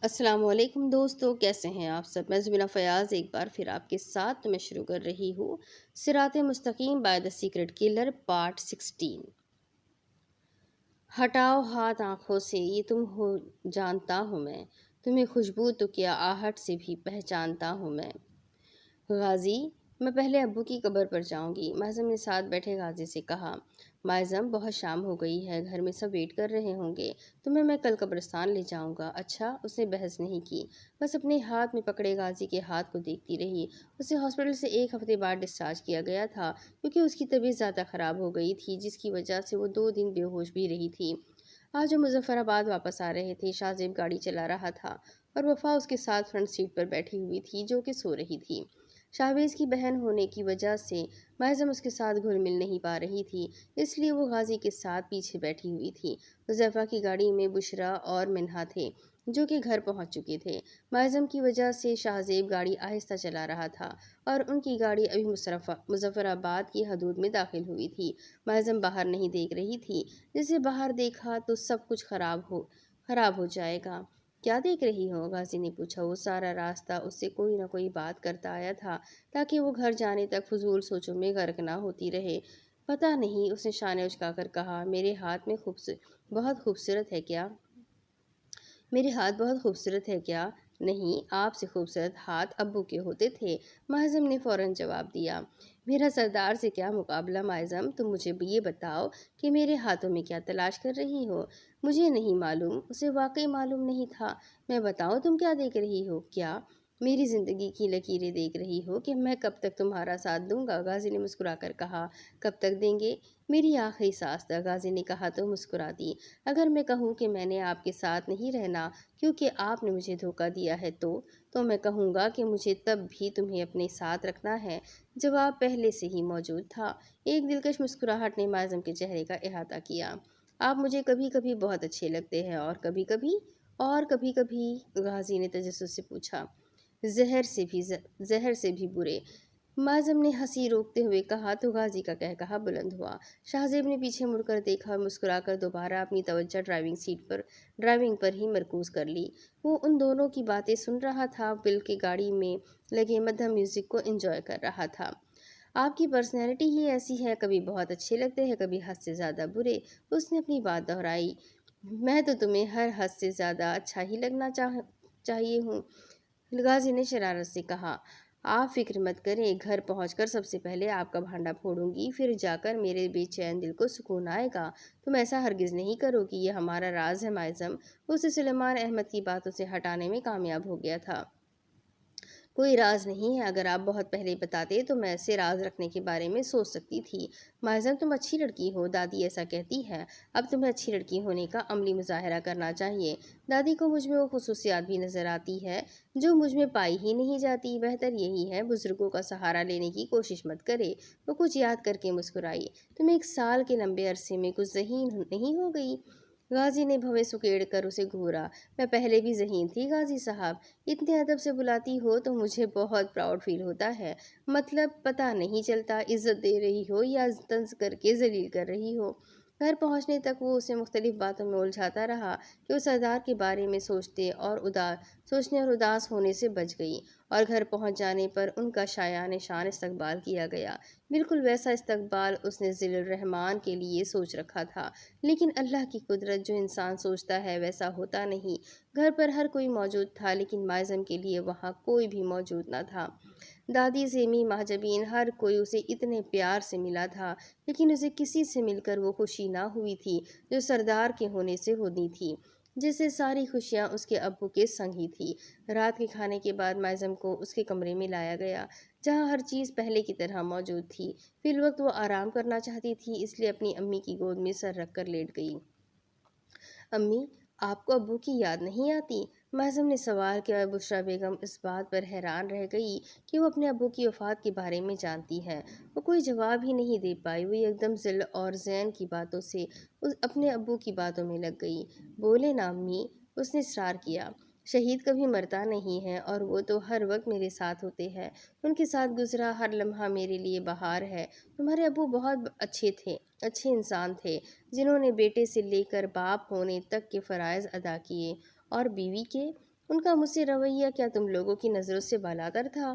السلام علیکم دوستو، کیسے ہیں آپ سب؟ میں زمینہ فیاض ایک بار پھر آپ کے ساتھ میں شروع کر رہی ہوں صراط مستقیم by the secret colour part 16۔ ہٹاؤ ہاتھ آنکھوں سے، یہ تم ہو جانتا ہوں میں، تمہیں خوشبو تو کیا آہٹ سے بھی پہچانتا ہوں میں۔ غازی، میں پہلے ابو کی قبر پر جاؤں گی، معظم نے ساتھ بیٹھے غازی سے کہا۔ معظم، بہت شام ہو گئی ہے، گھر میں سب ویٹ کر رہے ہوں گے، تمہیں میں کل قبرستان لے جاؤں گا۔ اچھا، اس نے بحث نہیں کی، بس اپنے ہاتھ میں پکڑے غازی کے ہاتھ کو دیکھتی رہی۔ اسے ہاسپٹل سے 1 ہفتے بعد ڈسچارج کیا گیا تھا کیونکہ اس کی طبیعت زیادہ خراب ہو گئی تھی، جس کی وجہ سے وہ 2 دن بے ہوش بھی رہی تھی۔ آج وہ مظفر آباد واپس آ رہے تھے، شاہ زیب گاڑی چلا رہا تھا اور وفا اس کے ساتھ فرنٹ سیٹ پر بیٹھی ہوئی تھی جو کہ سو رہی تھی۔ شاہویز کی بہن ہونے کی وجہ سے معظم اس کے ساتھ گھل مل نہیں پا رہی تھی، اس لیے وہ غازی کے ساتھ پیچھے بیٹھی ہوئی تھی۔ حذیفہ کی گاڑی میں بشریٰ اور منہا تھے جو کہ گھر پہنچ چکے تھے۔ معظم کی وجہ سے شاہ زیب گاڑی آہستہ چلا رہا تھا اور ان کی گاڑی ابھی مظفر آباد کی حدود میں داخل ہوئی تھی۔ معظم باہر نہیں دیکھ رہی تھی، جسے باہر دیکھا تو سب کچھ خراب ہو جائے گا۔ کیا دیکھ رہی ہو؟ غازی نے پوچھا۔ وہ سارا راستہ اس سے کوئی نہ کوئی بات کرتا آیا تھا تاکہ وہ گھر جانے تک فضول سوچوں میں غرق نہ ہوتی رہے۔ پتہ نہیں، اس نے شانے اچکا کر کہا۔ میرے ہاتھ بہت خوبصورت ہے کیا؟ میرے ہاتھ بہت خوبصورت ہے کیا؟ نہیں، آپ سے خوبصورت ہاتھ ابو کے ہوتے تھے، معظم نے فوراً جواب دیا۔ میرا سردار سے کیا مقابلہ معظم، تم مجھے یہ بتاؤ کہ میرے ہاتھوں میں کیا تلاش کر رہی ہو؟ مجھے نہیں معلوم، اسے واقعی معلوم نہیں تھا۔ میں بتاؤں تم کیا دیکھ رہی ہو؟ کیا؟ میری زندگی کی لکیریں دیکھ رہی ہو کہ میں کب تک تمہارا ساتھ دوں گا؟ غازی نے مسکرا کر کہا۔ کب تک دیں گے؟ میری آخری سانس تک، غازی نے کہا تو مسکرا دی۔ اگر میں کہوں کہ میں نے آپ کے ساتھ نہیں رہنا کیونکہ آپ نے مجھے دھوکہ دیا ہے تو میں کہوں گا کہ مجھے تب بھی تمہیں اپنے ساتھ رکھنا ہے۔ جواب پہلے سے ہی موجود تھا۔ ایک دلکش مسکراہٹ نے معظم کے چہرے کا احاطہ کیا۔ آپ مجھے کبھی کبھی بہت اچھے لگتے ہیں اور کبھی کبھی غازی نے تجسس سے پوچھا۔ زہر سے بھی برے، معظم نے ہنسی روکتے ہوئے کہا تو غازی کا قہقہا بلند ہوا۔ شاہ زیب نے پیچھے مڑ کر دیکھا اور مسکرا کر دوبارہ اپنی توجہ ڈرائیونگ پر ہی مرکوز کر لی۔ وہ ان دونوں کی باتیں سن رہا تھا، بلکہ گاڑی میں لگے مدھم میوزک کو انجوائے کر رہا تھا۔ آپ کی پرسنالٹی ہی ایسی ہے، کبھی بہت اچھے لگتے ہیں، کبھی حد سے زیادہ برے، اس نے اپنی بات دہرائی۔ میں تو تمہیں ہر حد سے زیادہ اچھا ہی لگنا چاہیے ہوں، غازی نے شرارت سے کہا۔ آپ فکر مت کریں، گھر پہنچ کر سب سے پہلے آپ کا بھانڈا پھوڑوں گی، پھر جا کر میرے بے چین دل کو سکون آئے گا۔ تم ایسا ہرگز نہیں کرو گی، یہ ہمارا راز ہے معظم۔ اسے سلیمان احمد کی باتوں سے ہٹانے میں کامیاب ہو گیا تھا۔ کوئی راز نہیں ہے، اگر آپ بہت پہلے بتاتے تو میں اسے راز رکھنے کے بارے میں سوچ سکتی تھی۔ معظم، تم اچھی لڑکی ہو، دادی ایسا کہتی ہے، اب تمہیں اچھی لڑکی ہونے کا عملی مظاہرہ کرنا چاہیے۔ دادی کو مجھ میں وہ خصوصیات بھی نظر آتی ہے جو مجھ میں پائی ہی نہیں جاتی۔ بہتر یہی ہے بزرگوں کا سہارا لینے کی کوشش مت کرے۔ وہ کچھ یاد کر کے مسکرائی۔ تم 1 سال کے لمبے عرصے میں کچھ ذہین نہیں ہو گئی؟ غازی نے بھویں سکیڑ کر اسے گھورا۔ میں پہلے بھی ذہین تھی غازی صاحب، اتنے ادب سے بلاتی ہو تو مجھے بہت پراؤڈ فیل ہوتا ہے۔ مطلب پتہ نہیں چلتا عزت دے رہی ہو یا طنز کر کے ذلیل کر رہی ہو۔ گھر پہنچنے تک وہ اسے مختلف باتوں میں الجھاتا رہا کہ وہ سردار کے بارے میں سوچنے اور اداس ہونے سے بچ گئی، اور گھر پہنچ جانے پر ان کا شایان شان استقبال کیا گیا۔ بالکل ویسا استقبال اس نے ذیل الرحمن کے لیے سوچ رکھا تھا، لیکن اللہ کی قدرت، جو انسان سوچتا ہے ویسا ہوتا نہیں۔ گھر پر ہر کوئی موجود تھا لیکن معظم کے لیے وہاں کوئی بھی موجود نہ تھا۔ دادی، زیمی، مہاجبین، ہر کوئی اسے اتنے پیار سے ملا تھا، لیکن اسے کسی سے مل کر وہ خوشی نہ ہوئی تھی جو سردار کے ہونے سے ہونی تھی، جیسے ساری خوشیاں اس کے ابو کے سنگ ہی تھی۔ رات کے کھانے کے بعد معظم کو اس کے کمرے میں لایا گیا، جہاں ہر چیز پہلے کی طرح موجود تھی۔ فی الوقت وہ آرام کرنا چاہتی تھی، اس لیے اپنی امی کی گود میں سر رکھ کر لیٹ گئی۔ امی، آپ کو ابو کی یاد نہیں آتی؟ معظم نے سوال کیا۔ بشریٰ بیگم اس بات پر حیران رہ گئی کہ وہ اپنے ابو کی وفات کے بارے میں جانتی ہے۔ وہ کوئی جواب ہی نہیں دے پائی۔ وہ ایک دم ذل اور زین کی باتوں سے اپنے ابو کی باتوں میں لگ گئی۔ بولے نا امی، اس نے اصرار کیا۔ شہید کبھی مرتا نہیں ہے اور وہ تو ہر وقت میرے ساتھ ہوتے ہیں، ان کے ساتھ گزرا ہر لمحہ میرے لیے بہار ہے۔ تمہارے ابو بہت اچھے انسان تھے، جنہوں نے بیٹے سے لے کر باپ ہونے تک کے فرائض ادا کیے، اور بیوی کے، ان کا مجھ سے رویہ کیا تم لوگوں کی نظروں سے بالاتر تھا؟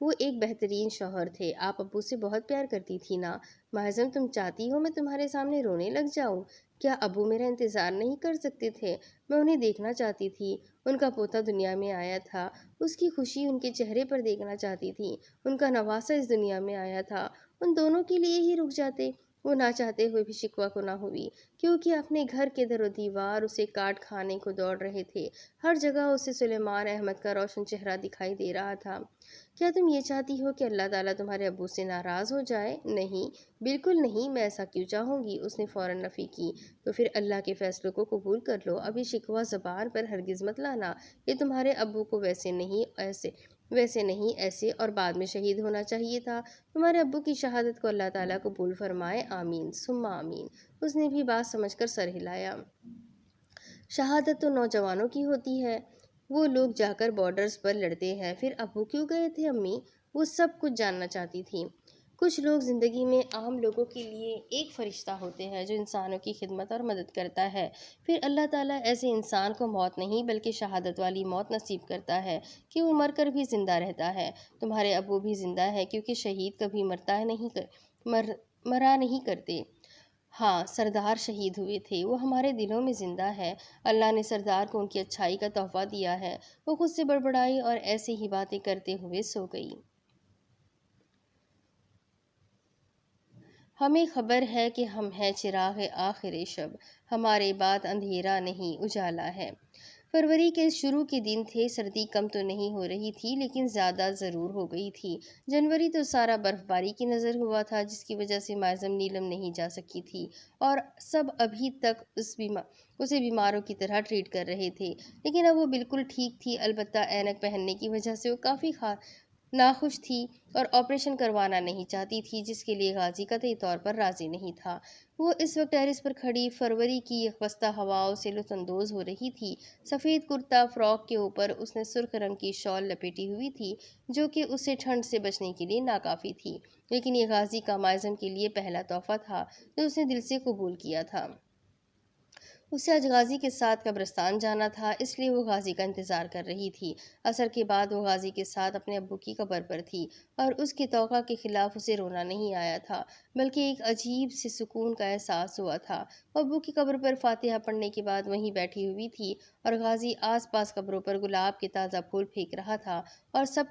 وہ ایک بہترین شوہر تھے، آپ ابو سے بہت پیار کرتی تھی نا؟ معظم تم چاہتی ہو میں تمہارے سامنے رونے لگ جاؤں؟ کیا ابو میرا انتظار نہیں کر سکتے تھے؟ میں انہیں دیکھنا چاہتی تھی، ان کا پوتا دنیا میں آیا تھا، اس کی خوشی ان کے چہرے پر دیکھنا چاہتی تھی، ان کا نواسا اس دنیا میں آیا تھا، ان دونوں کے لیے ہی رک جاتے، وہ نہ چاہتے ہوئے بھی شکوہ کو نہ ہوئی، کیونکہ اپنے گھر کے در و دیوار اسے کاٹ کھانے کو دوڑ رہے تھے، ہر جگہ اسے سلیمان احمد کا روشن چہرہ دکھائی دے رہا تھا۔ کیا تم یہ چاہتی ہو کہ اللہ تعالیٰ تمہارے ابو سے ناراض ہو جائے؟ نہیں، بالکل نہیں، میں ایسا کیوں چاہوں گی؟ اس نے فوراً نفی کی۔ تو پھر اللہ کے فیصلوں کو قبول کر لو، اب یہ شکوہ زبان پر ہرگز مت لانا، یہ تمہارے ابو کو ویسے نہیں ایسے اور بعد میں شہید ہونا چاہیے تھا، تمہارے ابو کی شہادت کو اللہ تعالیٰ قبول فرمائے، آمین ثم آمین۔ اس نے بھی بات سمجھ کر سر ہلایا۔ شہادت تو نوجوانوں کی ہوتی ہے، وہ لوگ جا کر بارڈرز پر لڑتے ہیں، پھر ابو کیوں گئے تھے امی؟ وہ سب کچھ جاننا چاہتی تھی۔ کچھ لوگ زندگی میں عام لوگوں کے لیے ایک فرشتہ ہوتے ہیں جو انسانوں کی خدمت اور مدد کرتا ہے، پھر اللہ تعالیٰ ایسے انسان کو موت نہیں بلکہ شہادت والی موت نصیب کرتا ہے کہ وہ مر کر بھی زندہ رہتا ہے۔ تمہارے ابو بھی زندہ ہے کیونکہ شہید کبھی مرا نہیں کرتے۔ ہاں، سردار شہید ہوئے تھے، وہ ہمارے دلوں میں زندہ ہے، اللہ نے سردار کو ان کی اچھائی کا تحفہ دیا ہے۔ وہ خود سے بڑبڑائی اور ایسے ہی باتیں کرتے ہوئے سو گئی۔ ہمیں خبر ہے کہ ہم ہیں چراغ آخر شب، ہمارے بعد اندھیرا نہیں اجالا ہے۔ فروری کے شروع کے دن تھے، سردی کم تو نہیں ہو رہی تھی لیکن زیادہ ضرور ہو گئی تھی۔ جنوری تو سارا برف باری کی نظر ہوا تھا جس کی وجہ سے معظم نیلم نہیں جا سکی تھی اور سب ابھی تک اسے بیماروں کی طرح ٹریٹ کر رہے تھے، لیکن اب وہ بالکل ٹھیک تھی، البتہ اینک پہننے کی وجہ سے وہ کافی ناخوش تھی اور آپریشن کروانا نہیں چاہتی تھی، جس کے لیے غازی قطعی طور پر راضی نہیں تھا۔ وہ اس وقت ٹیرس پر کھڑی فروری کی یکبستہ ہواؤں سے لطف اندوز ہو رہی تھی۔ سفید کرتا فراک کے اوپر اس نے سرخ رنگ کی شال لپیٹی ہوئی تھی جو کہ اسے ٹھنڈ سے بچنے کے لیے ناکافی تھی، لیکن یہ غازی کا معظم کے لیے پہلا تحفہ تھا جو اس نے دل سے قبول کیا تھا۔ اسے آج غازی کے ساتھ قبرستان جانا تھا، اس لیے وہ غازی کا انتظار کر رہی تھی۔ عصر کے بعد وہ غازی کے ساتھ اپنے ابو کی قبر پر تھی اور اس کی توقع کے خلاف اسے رونا نہیں آیا تھا بلکہ ایک عجیب سے سکون کا احساس ہوا تھا۔ وہ ابو کی قبر پر فاتحہ پڑھنے کے بعد وہیں بیٹھی ہوئی تھی اور غازی آس پاس قبروں پر گلاب کے تازہ پھول پھینک رہا تھا اور سب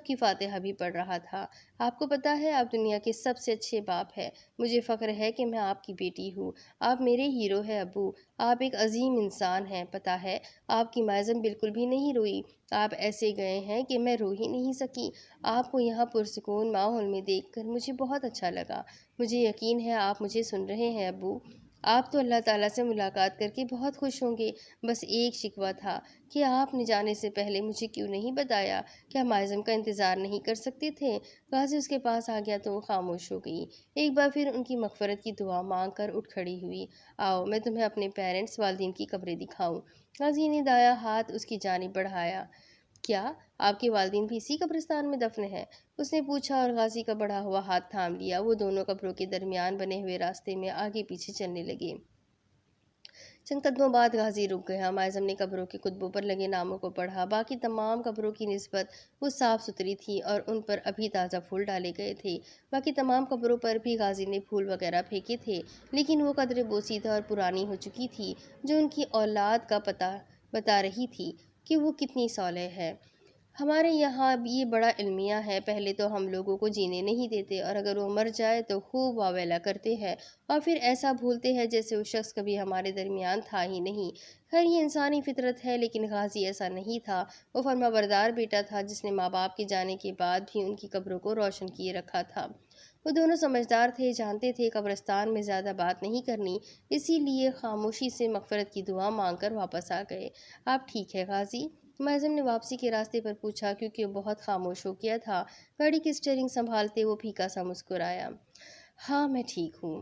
کی فاتحہ بھی پڑھ رہا تھا۔ آپ کو پتہ ہے آپ دنیا کے سب سے اچھے باپ ہیں، مجھے فخر ہے کہ میں آپ کی بیٹی ہوں، آپ میرے ہیرو ہیں ابو، آپ ایک عظیم انسان ہیں۔ پتہ ہے آپ کی معظم بالکل بھی نہیں روئی، آپ ایسے گئے ہیں کہ میں رو ہی نہیں سکی۔ آپ کو یہاں پرسکون ماحول میں دیکھ کر مجھے بہت اچھا لگا، مجھے یقین ہے آپ مجھے سن رہے ہیں ابو، آپ تو اللہ تعالیٰ سے ملاقات کر کے بہت خوش ہوں گے۔ بس ایک شکوہ تھا کہ آپ نے جانے سے پہلے مجھے کیوں نہیں بتایا؟ کیا معظم کا انتظار نہیں کر سکتے تھے؟ غازی اس کے پاس آ گیا تو وہ خاموش ہو گئی۔ ایک بار پھر ان کی مغفرت کی دعا مانگ کر اٹھ کھڑی ہوئی۔ آؤ میں تمہیں اپنے پیرنٹس والدین کی قبریں دکھاؤں۔ غازی نے دایاں ہاتھ اس کی جانب بڑھایا۔ کیا آپ کے والدین بھی اسی قبرستان میں دفن ہیں؟ اس نے پوچھا اور غازی کا بڑھا ہوا ہاتھ تھام لیا۔ وہ دونوں قبروں کے درمیان بنے ہوئے راستے میں آگے پیچھے چلنے لگے۔ چند قدموں بعد غازی رک گیا۔ معظم نے قبروں کے کتبوں پر لگے ناموں کو پڑھا۔ باقی تمام قبروں کی نسبت وہ صاف ستھری تھی اور ان پر ابھی تازہ پھول ڈالے گئے تھے۔ باقی تمام قبروں پر بھی غازی نے پھول وغیرہ پھینکے تھے، لیکن وہ قدرے بوسیدہ اور پرانی ہو چکی تھی جو ان کی اولاد کا پتہ بتا رہی تھی کہ وہ کتنی صالح ہے۔ ہمارے یہاں یہ بڑا المیہ ہے، پہلے تو ہم لوگوں کو جینے نہیں دیتے اور اگر وہ مر جائے تو خوب واویلا کرتے ہیں اور پھر ایسا بھولتے ہیں جیسے وہ شخص کبھی ہمارے درمیان تھا ہی نہیں۔ خیر یہ انسانی فطرت ہے، لیکن غازی ایسا نہیں تھا، وہ فرمانبردار بیٹا تھا جس نے ماں باپ کے جانے کے بعد بھی ان کی قبروں کو روشن کیے رکھا تھا۔ وہ دونوں سمجھدار تھے، جانتے تھے قبرستان میں زیادہ بات نہیں کرنی، اسی لیے خاموشی سے مغفرت کی دعا مانگ کر واپس آ گئے۔ آپ ٹھیک ہے غازی؟ معظم نے واپسی کے راستے پر پوچھا کیونکہ وہ بہت خاموش ہو گیا تھا۔ گاڑی کی اسٹیئرنگ سنبھالتے وہ پھیکا سا مسکرایا۔ ہاں میں ٹھیک ہوں۔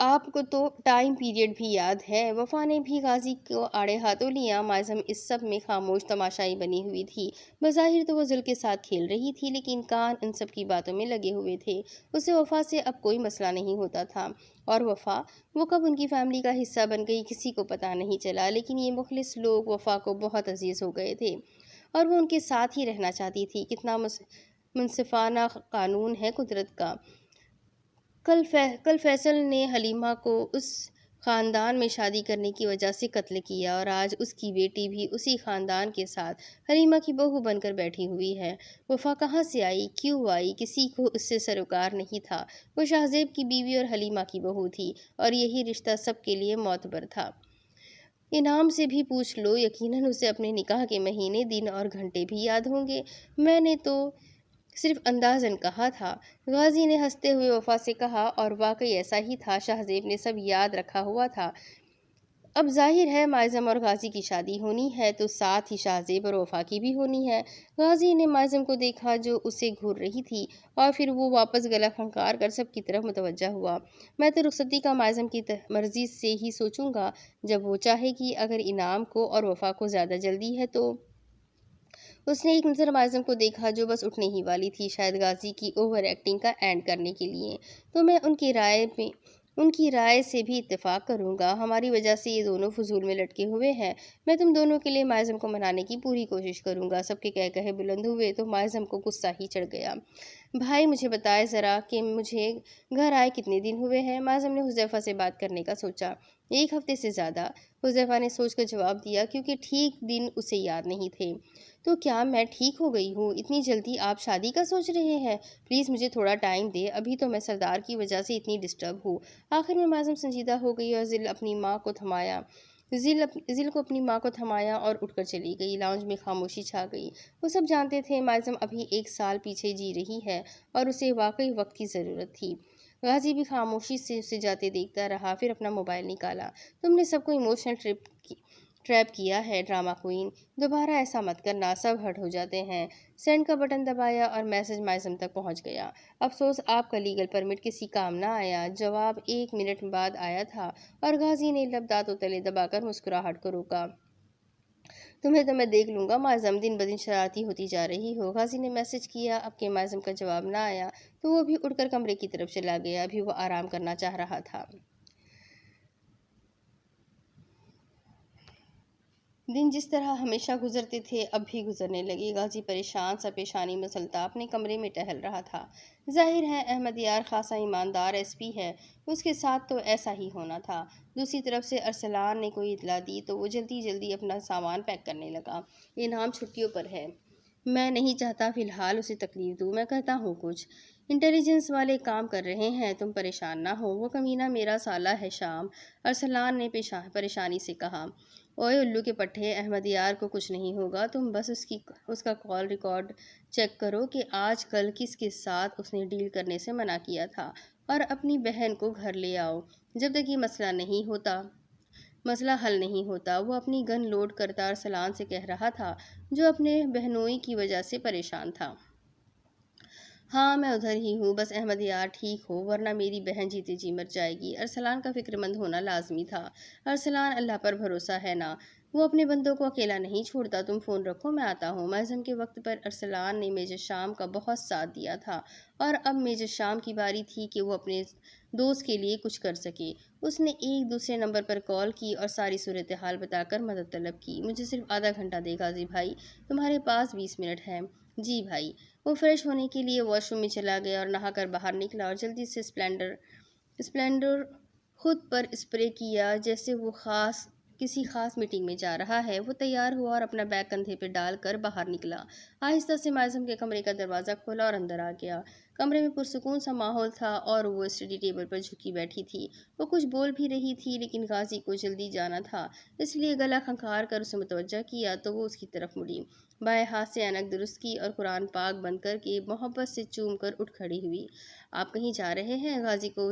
آپ کو تو ٹائم پیریڈ بھی یاد ہے۔ وفا نے بھی غازی کو آڑے ہاتھوں لیا۔ معظم اس سب میں خاموش تماشائی بنی ہوئی تھی۔ بظاہر تو وہ ذل کے ساتھ کھیل رہی تھی، لیکن کان ان سب کی باتوں میں لگے ہوئے تھے۔ اسے وفا سے اب کوئی مسئلہ نہیں ہوتا تھا، اور وفا وہ کب ان کی فیملی کا حصہ بن گئی کسی کو پتہ نہیں چلا، لیکن یہ مخلص لوگ وفا کو بہت عزیز ہو گئے تھے اور وہ ان کے ساتھ ہی رہنا چاہتی تھی۔ کتنا منصفانہ قانون ہے قدرت کا۔ کل فیصل نے حلیمہ کو اس خاندان میں شادی کرنے کی وجہ سے قتل کیا، اور آج اس کی بیٹی بھی اسی خاندان کے ساتھ حلیمہ کی بہو بن کر بیٹھی ہوئی ہے۔ وفا کہاں سے آئی، کیوں آئی، کسی کو اس سے سروکار نہیں تھا۔ وہ شاہزیب کی بیوی اور حلیمہ کی بہو تھی، اور یہی رشتہ سب کے لیے معتبر تھا۔ انعام سے بھی پوچھ لو، یقیناً اسے اپنے نکاح کے مہینے، دن اور گھنٹے بھی یاد ہوں گے۔ میں نے تو صرف اندازاً کہا تھا، غازی نے ہنستے ہوئے وفا سے کہا، اور واقعی ایسا ہی تھا۔ شاہزیب نے سب یاد رکھا ہوا تھا۔ اب ظاہر ہے معظم اور غازی کی شادی ہونی ہے، تو ساتھ ہی شاہزیب اور وفا کی بھی ہونی ہے۔ غازی نے معظم کو دیکھا جو اسے گھور رہی تھی، اور پھر وہ واپس گلا پھنکار کر سب کی طرف متوجہ ہوا۔ میں تو رخصتی کا معظم کی مرضی سے ہی سوچوں گا، جب وہ چاہے گی۔ اگر انعام کو اور وفا کو زیادہ جلدی ہے تو… اس نے ایک نظر معظم کو دیکھا جو بس اٹھنے ہی والی تھی، شاید غازی کی اوور ایکٹنگ کا اینڈ کرنے کے لیے۔ تو میں ان کی رائے سے بھی اتفاق کروں گا۔ ہماری وجہ سے یہ دونوں فضول میں لٹکے ہوئے ہیں۔ میں تم دونوں کے لیے معظم کو منانے کی پوری کوشش کروں گا۔ سب کے کہے بلند ہوئے تو معظم کو غصہ ہی چڑھ گیا۔ بھائی مجھے بتائے ذرا کہ مجھے گھر آئے کتنے دن ہوئے ہیں؟ معظم نے حذیفہ سے بات کرنے کا سوچا۔ 1 ہفتے سے زیادہ، حذیفہ نے سوچ کر جواب دیا، کیونکہ ٹھیک دن اسے یاد نہیں تھے۔ تو کیا میں ٹھیک ہو گئی ہوں؟ اتنی جلدی آپ شادی کا سوچ رہے ہیں؟ پلیز مجھے تھوڑا ٹائم دے، ابھی تو میں سردار کی وجہ سے اتنی ڈسٹرب ہوں۔ آخر میں معظم سنجیدہ ہو گئی اور ذل کو اپنی ماں کو تھمایا اور اٹھ کر چلی گئی۔ لاؤنج میں خاموشی چھا گئی۔ وہ سب جانتے تھے معظم ابھی 1 سال پیچھے جی رہی ہے، اور اسے واقعی وقت کی ضرورت تھی۔ غازی بھی خاموشی سے اسے جاتے دیکھتا رہا، پھر اپنا موبائل نکالا۔ تم نے سب کو ایموشنل ٹریپ کیا ہے ڈرامہ کوئن، دوبارہ ایسا مت کرنا، سب ہرٹ ہو جاتے ہیں۔ سینڈ کا بٹن دبایا اور میسج معظم تک پہنچ گیا۔ افسوس آپ کا لیگل پرمٹ کسی کام نہ آیا۔ جواب 1 منٹ بعد آیا تھا، اور غازی نے لب دانتوں تلے دبا کر مسکراہٹ کو روکا۔ تمہیں تو میں دیکھ لوں گا معظم، دن بدن شرارتی ہوتی جا رہی ہو۔ غازی نے میسج کیا۔ اب کہ معظم کا جواب نہ آیا تو وہ بھی اٹھ کر کمرے کی طرف چلا گیا۔ ابھی وہ آرام کرنا چاہ رہا تھا۔ دن جس طرح ہمیشہ گزرتے تھے اب بھی گزرنے لگے۔ غازی پریشان سا پیشانی مسلتا اپنے کمرے میں ٹہل رہا تھا۔ ظاہر ہے احمد یار خاصا ایماندار ایس پی ہے، اس کے ساتھ تو ایسا ہی ہونا تھا۔ دوسری طرف سے ارسلان نے کوئی اطلاع دی تو وہ جلدی جلدی اپنا سامان پیک کرنے لگا۔ انعام چھٹیوں پر ہے، میں نہیں چاہتا فی الحال اسے تکلیف دوں، میں کہتا ہوں کچھ انٹیلیجنس والے کام کر رہے ہیں، تم پریشان نہ ہو۔ وہ کمینہ میرا سالہ ہے شام، ارسلان نے پریشانی سے کہا۔ اوئے الو کے پٹھے، احمد یار کو کچھ نہیں ہوگا، تم بس اس کا کال ریکارڈ چیک کرو کہ آج کل کس کے ساتھ اس نے ڈیل کرنے سے منع کیا تھا، اور اپنی بہن کو گھر لے آؤ۔ جب تک یہ مسئلہ حل نہیں ہوتا، وہ اپنی گن لوڈ کرتا ارسلان سے کہہ رہا تھا، جو اپنے بہنوئی کی وجہ سے پریشان تھا۔ ہاں میں ادھر ہی ہوں، بس احمد یار ٹھیک ہو، ورنہ میری بہن جیتے جی مر جائے گی۔ ارسلان کا فکر مند ہونا لازمی تھا۔ ارسلان اللہ پر بھروسہ ہے نا، وہ اپنے بندوں کو اکیلا نہیں چھوڑتا، تم فون رکھو میں آتا ہوں۔ معظم کے وقت پر ارسلان نے میجر شام کا بہت ساتھ دیا تھا، اور اب میجر شام کی باری تھی کہ وہ اپنے دوست کے لیے کچھ کر سکے۔ اس نے ایک دوسرے نمبر پر کال کی اور ساری صورتحال بتا کر مدد طلب کی۔ مجھے صرف آدھا گھنٹہ دے غازی بھائی، تمہارے پاس 20 منٹ ہیں؟ جی بھائی۔ وہ فریش ہونے کے لیے واش روم میں چلا گیا اور نہا کر باہر نکلا اور جلدی سے اسپلینڈر خود پر اسپرے کیا جیسے وہ کسی خاص میٹنگ میں جا رہا ہے۔ وہ تیار ہوا اور اپنا بیگ کندھے پہ ڈال کر باہر نکلا۔ آہستہ سے معظم کے کمرے کا دروازہ کھولا اور اندر آ گیا۔ کمرے میں پرسکون سا ماحول تھا اور وہ اسٹڈی ٹیبل پر جھکی بیٹھی تھی۔ وہ کچھ بول بھی رہی تھی، لیکن غازی کو جلدی جانا تھا، اس لیے گلا کھنکھار کر اسے متوجہ کیا تو وہ اس کی طرف مڑی، بائیں ہاتھ سے اینک درست کی اور قرآن پاک بند کر کے محبت سے چوم کر اٹھ کھڑی ہوئی۔ آپ کہیں جا رہے ہیں؟ غازی کو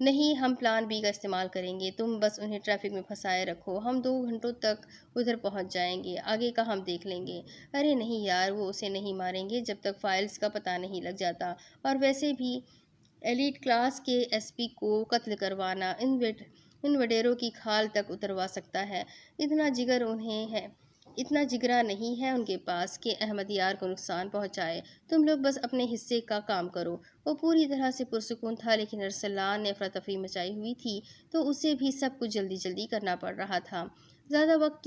نہیں، ہم پلان بی کا استعمال کریں گے، تم بس انہیں ٹریفک میں پھنسائے رکھو، ہم 2 گھنٹوں تک ادھر پہنچ جائیں گے، آگے کا ہم دیکھ لیں گے۔ ارے نہیں یار، وہ اسے نہیں ماریں گے جب تک فائلز کا پتہ نہیں لگ جاتا، اور ویسے بھی ایلیٹ کلاس کے ایس پی کو قتل کروانا ان وڈیروں کی کھال تک اتروا سکتا ہے۔ اتنا جگرا نہیں ہے ان کے پاس کہ احمد یار کو نقصان پہنچائے۔ تم لوگ بس اپنے حصے کا کام کرو۔ وہ پوری طرح سے پرسکون تھا، لیکن ارسلان نے افراتفری مچائی ہوئی تھی تو اسے بھی سب کچھ جلدی جلدی کرنا پڑ رہا تھا۔ زیادہ وقت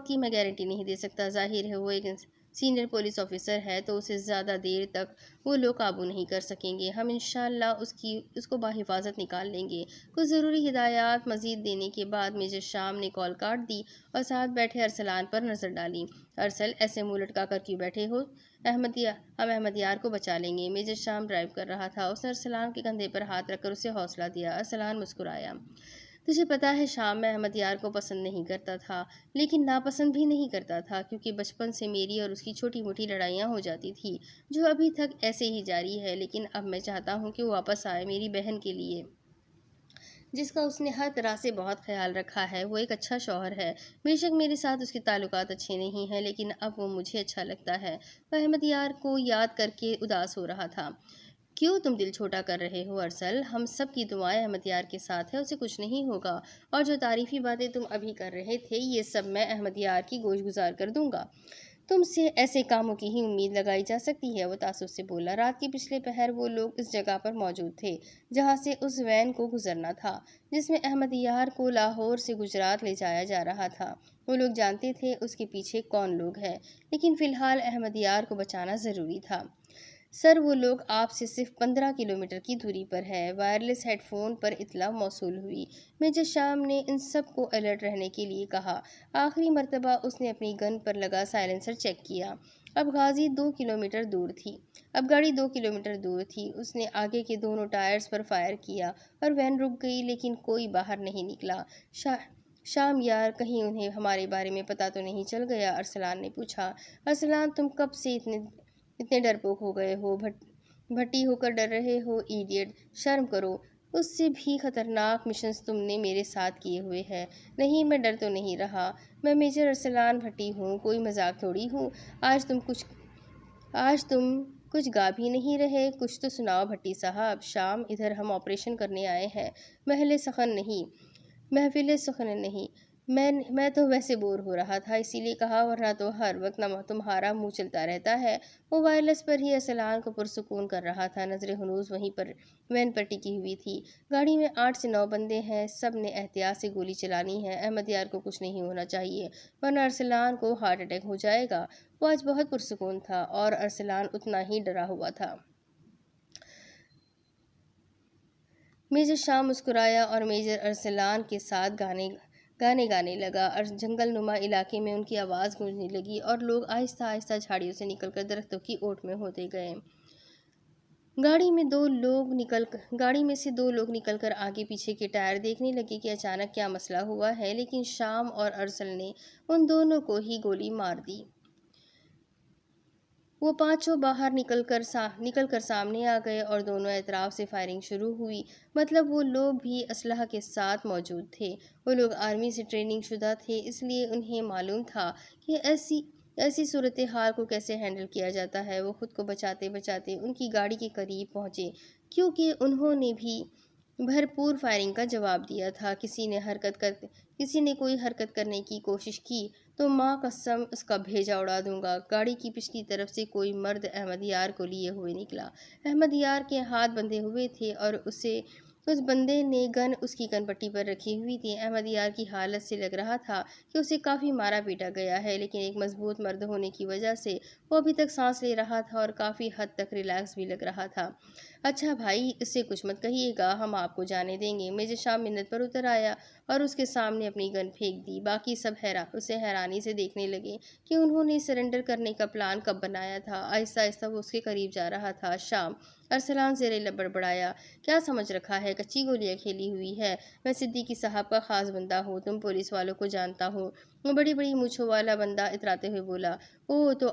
کی میں گارنٹی نہیں دے سکتا۔ ظاہر ہے وہ ایک سینئر پولیس آفیسر ہے تو اسے زیادہ دیر تک وہ لوگ قابو نہیں کر سکیں گے۔ ہم انشاءاللہ اس کو بحفاظت نکال لیں گے۔ کچھ ضروری ہدایات مزید دینے کے بعد میجر شام نے کال کاٹ دی اور ساتھ بیٹھے ارسلان پر نظر ڈالی۔ ارسل، ایسے منہ لٹکا کر کیوں بیٹھے ہو؟ ہم احمد یار کو بچا لیں گے۔ میجر شام ڈرائیو کر رہا تھا۔ اس نے ارسلان کے کندھے پر ہاتھ رکھ کر اسے حوصلہ دیا۔ ارسلان مسکرایا۔ تجھے پتہ ہے شام، میں احمد یار کو پسند نہیں کرتا تھا، لیکن ناپسند بھی نہیں کرتا تھا، کیونکہ بچپن سے میری اور اس کی چھوٹی موٹی لڑائیاں ہو جاتی تھی جو ابھی تک ایسے ہی جاری ہے، لیکن اب میں چاہتا ہوں کہ وہ واپس آئے، میری بہن کے لیے جس کا اس نے ہر طرح سے بہت خیال رکھا ہے۔ وہ ایک اچھا شوہر ہے۔ بے شک میرے ساتھ اس کے تعلقات اچھے نہیں ہیں، لیکن اب وہ مجھے اچھا لگتا ہے۔ وہ احمد یار کو یاد کر کے اداس ہو رہا تھا۔ کیوں تم دل چھوٹا کر رہے ہو ارسل؟ ہم سب کی دعائیں احمد یار کے ساتھ ہے، اسے کچھ نہیں ہوگا، اور جو تعریفی باتیں تم ابھی کر رہے تھے یہ سب میں احمد یار کی گوش گزار کر دوں گا۔ تم سے ایسے کاموں کی ہی امید لگائی جا سکتی ہے، وہ تعصب سے بولا۔ رات کے پچھلے پہر وہ لوگ اس جگہ پر موجود تھے جہاں سے اس وین کو گزرنا تھا جس میں احمد یار کو لاہور سے گجرات لے جایا جا رہا تھا۔ وہ لوگ جانتے تھے اس کے پیچھے کون لوگ ہیں، لیکن فی الحال احمد یار کو بچانا ضروری تھا۔ سر، وہ لوگ آپ سے صرف 15 کلومیٹر کی دوری پر ہے، وائرلیس ہیڈ فون پر اطلاع موصول ہوئی۔ میجر شام نے ان سب کو الرٹ رہنے کے لیے کہا۔ آخری مرتبہ اس نے اپنی گن پر لگا سائلنسر چیک کیا۔ اب گاڑی 2 کلومیٹر دور تھی۔ اس نے آگے کے دونوں ٹائرز پر فائر کیا اور وین رک گئی، لیکن کوئی باہر نہیں نکلا۔ شام یار، کہیں انہیں ہمارے بارے میں پتہ تو نہیں چل گیا؟ ارسلان نے پوچھا۔ ارسلان، تم کب سے اتنے ڈرپوک ہو گئے ہو؟ بھٹی ہو کر ڈر رہے ہو؟ ایڈیٹ، شرم کرو، اس سے بھی خطرناک مشنز تم نے میرے ساتھ کیے ہوئے ہیں۔ نہیں، میں ڈر تو نہیں رہا، میں میجر ارسلان بھٹی ہوں، کوئی مذاق تھوڑی ہوں۔ آج تم کچھ گا بھی نہیں رہے، کچھ تو سناؤ بھٹی صاحب۔ شام، ادھر ہم آپریشن کرنے آئے ہیں، محفل سخن نہیں۔ میں تو ویسے بور ہو رہا تھا، اسی لیے کہا، ورنہ تو ہر وقت تمہارا منہ چلتا رہتا ہے۔ وہ وائرلیس پر ہی ارسلان کو پرسکون کر رہا تھا، نظریں ہنوز وہیں پر وین پر ٹکی ہوئی تھی۔ گاڑی میں 8 سے 9 بندے ہیں، سب نے احتیاط سے گولی چلانی ہے۔ احمد یار کو کچھ نہیں ہونا چاہیے، ورنہ ارسلان کو ہارٹ اٹیک ہو جائے گا۔ وہ آج بہت پرسکون تھا اور ارسلان اتنا ہی ڈرا ہوا تھا۔ میجر شام مسکرایا اور میجر ارسلان کے ساتھ گانے لگا۔ جنگل نما علاقے میں ان کی آواز گونجنے لگی اور لوگ آہستہ آہستہ جھاڑیوں سے نکل کر درختوں کی اوٹ میں ہوتے گئے۔ گاڑی میں سے 2 لوگ نکل کر آگے پیچھے کے ٹائر دیکھنے لگے کہ اچانک کیا مسئلہ ہوا ہے، لیکن شام اور ارسل نے ان دونوں کو ہی گولی مار دی۔ وہ پانچوں باہر نکل کر سامنے آ گئے اور دونوں اطراف سے فائرنگ شروع ہوئی۔ مطلب وہ لوگ بھی اسلحہ کے ساتھ موجود تھے۔ وہ لوگ آرمی سے ٹریننگ شدہ تھے، اس لیے انہیں معلوم تھا کہ ایسی صورتحال کو کیسے ہینڈل کیا جاتا ہے۔ وہ خود کو بچاتے بچاتے ان کی گاڑی کے قریب پہنچے، کیونکہ انہوں نے بھی بھرپور فائرنگ کا جواب دیا تھا۔ کسی نے کوئی حرکت کرنے کی کوشش کی تو ماں قسم اس کا بھیجا اڑا دوں گا۔ گاڑی کی پچھلی طرف سے کوئی مرد احمد یار کو لیے ہوئے نکلا۔ احمد یار کے ہاتھ بندھے ہوئے تھے اور اس بندے نے گن اس کی کن پٹی پر رکھی ہوئی تھی۔ احمد یار کی حالت سے لگ رہا تھا کہ اسے کافی مارا پیٹا گیا ہے، لیکن ایک مضبوط مرد ہونے کی وجہ سے وہ ابھی تک سانس لے رہا تھا اور کافی حد تک ریلیکس بھی لگ رہا تھا۔ اچھا بھائی، اس سے کچھ مت کہیے گا، ہم آپ کو جانے دیں گے۔ میجر شام منت پر اتر آیا اور اس کے سامنے اپنی گن پھینک دی۔ باقی سب اسے حیرانی سے دیکھنے لگے کہ انہوں نے سرنڈر کرنے کا پلان کب بنایا تھا۔ آہستہ آہستہ وہ اس کے قریب جا رہا تھا۔ شام، ارسلان زیر لب بڑبڑایا، کیا سمجھ رکھا ہے؟ کچی گولیاں کھیلی ہوئی ہے؟ میں صدیقی صاحب کا خاص بندہ ہوں، تم پولیس والوں کو جانتا ہوں۔ وہ بڑی مونچھوں والا بندہ اتراتے ہوئے بولا۔ اوہ، تو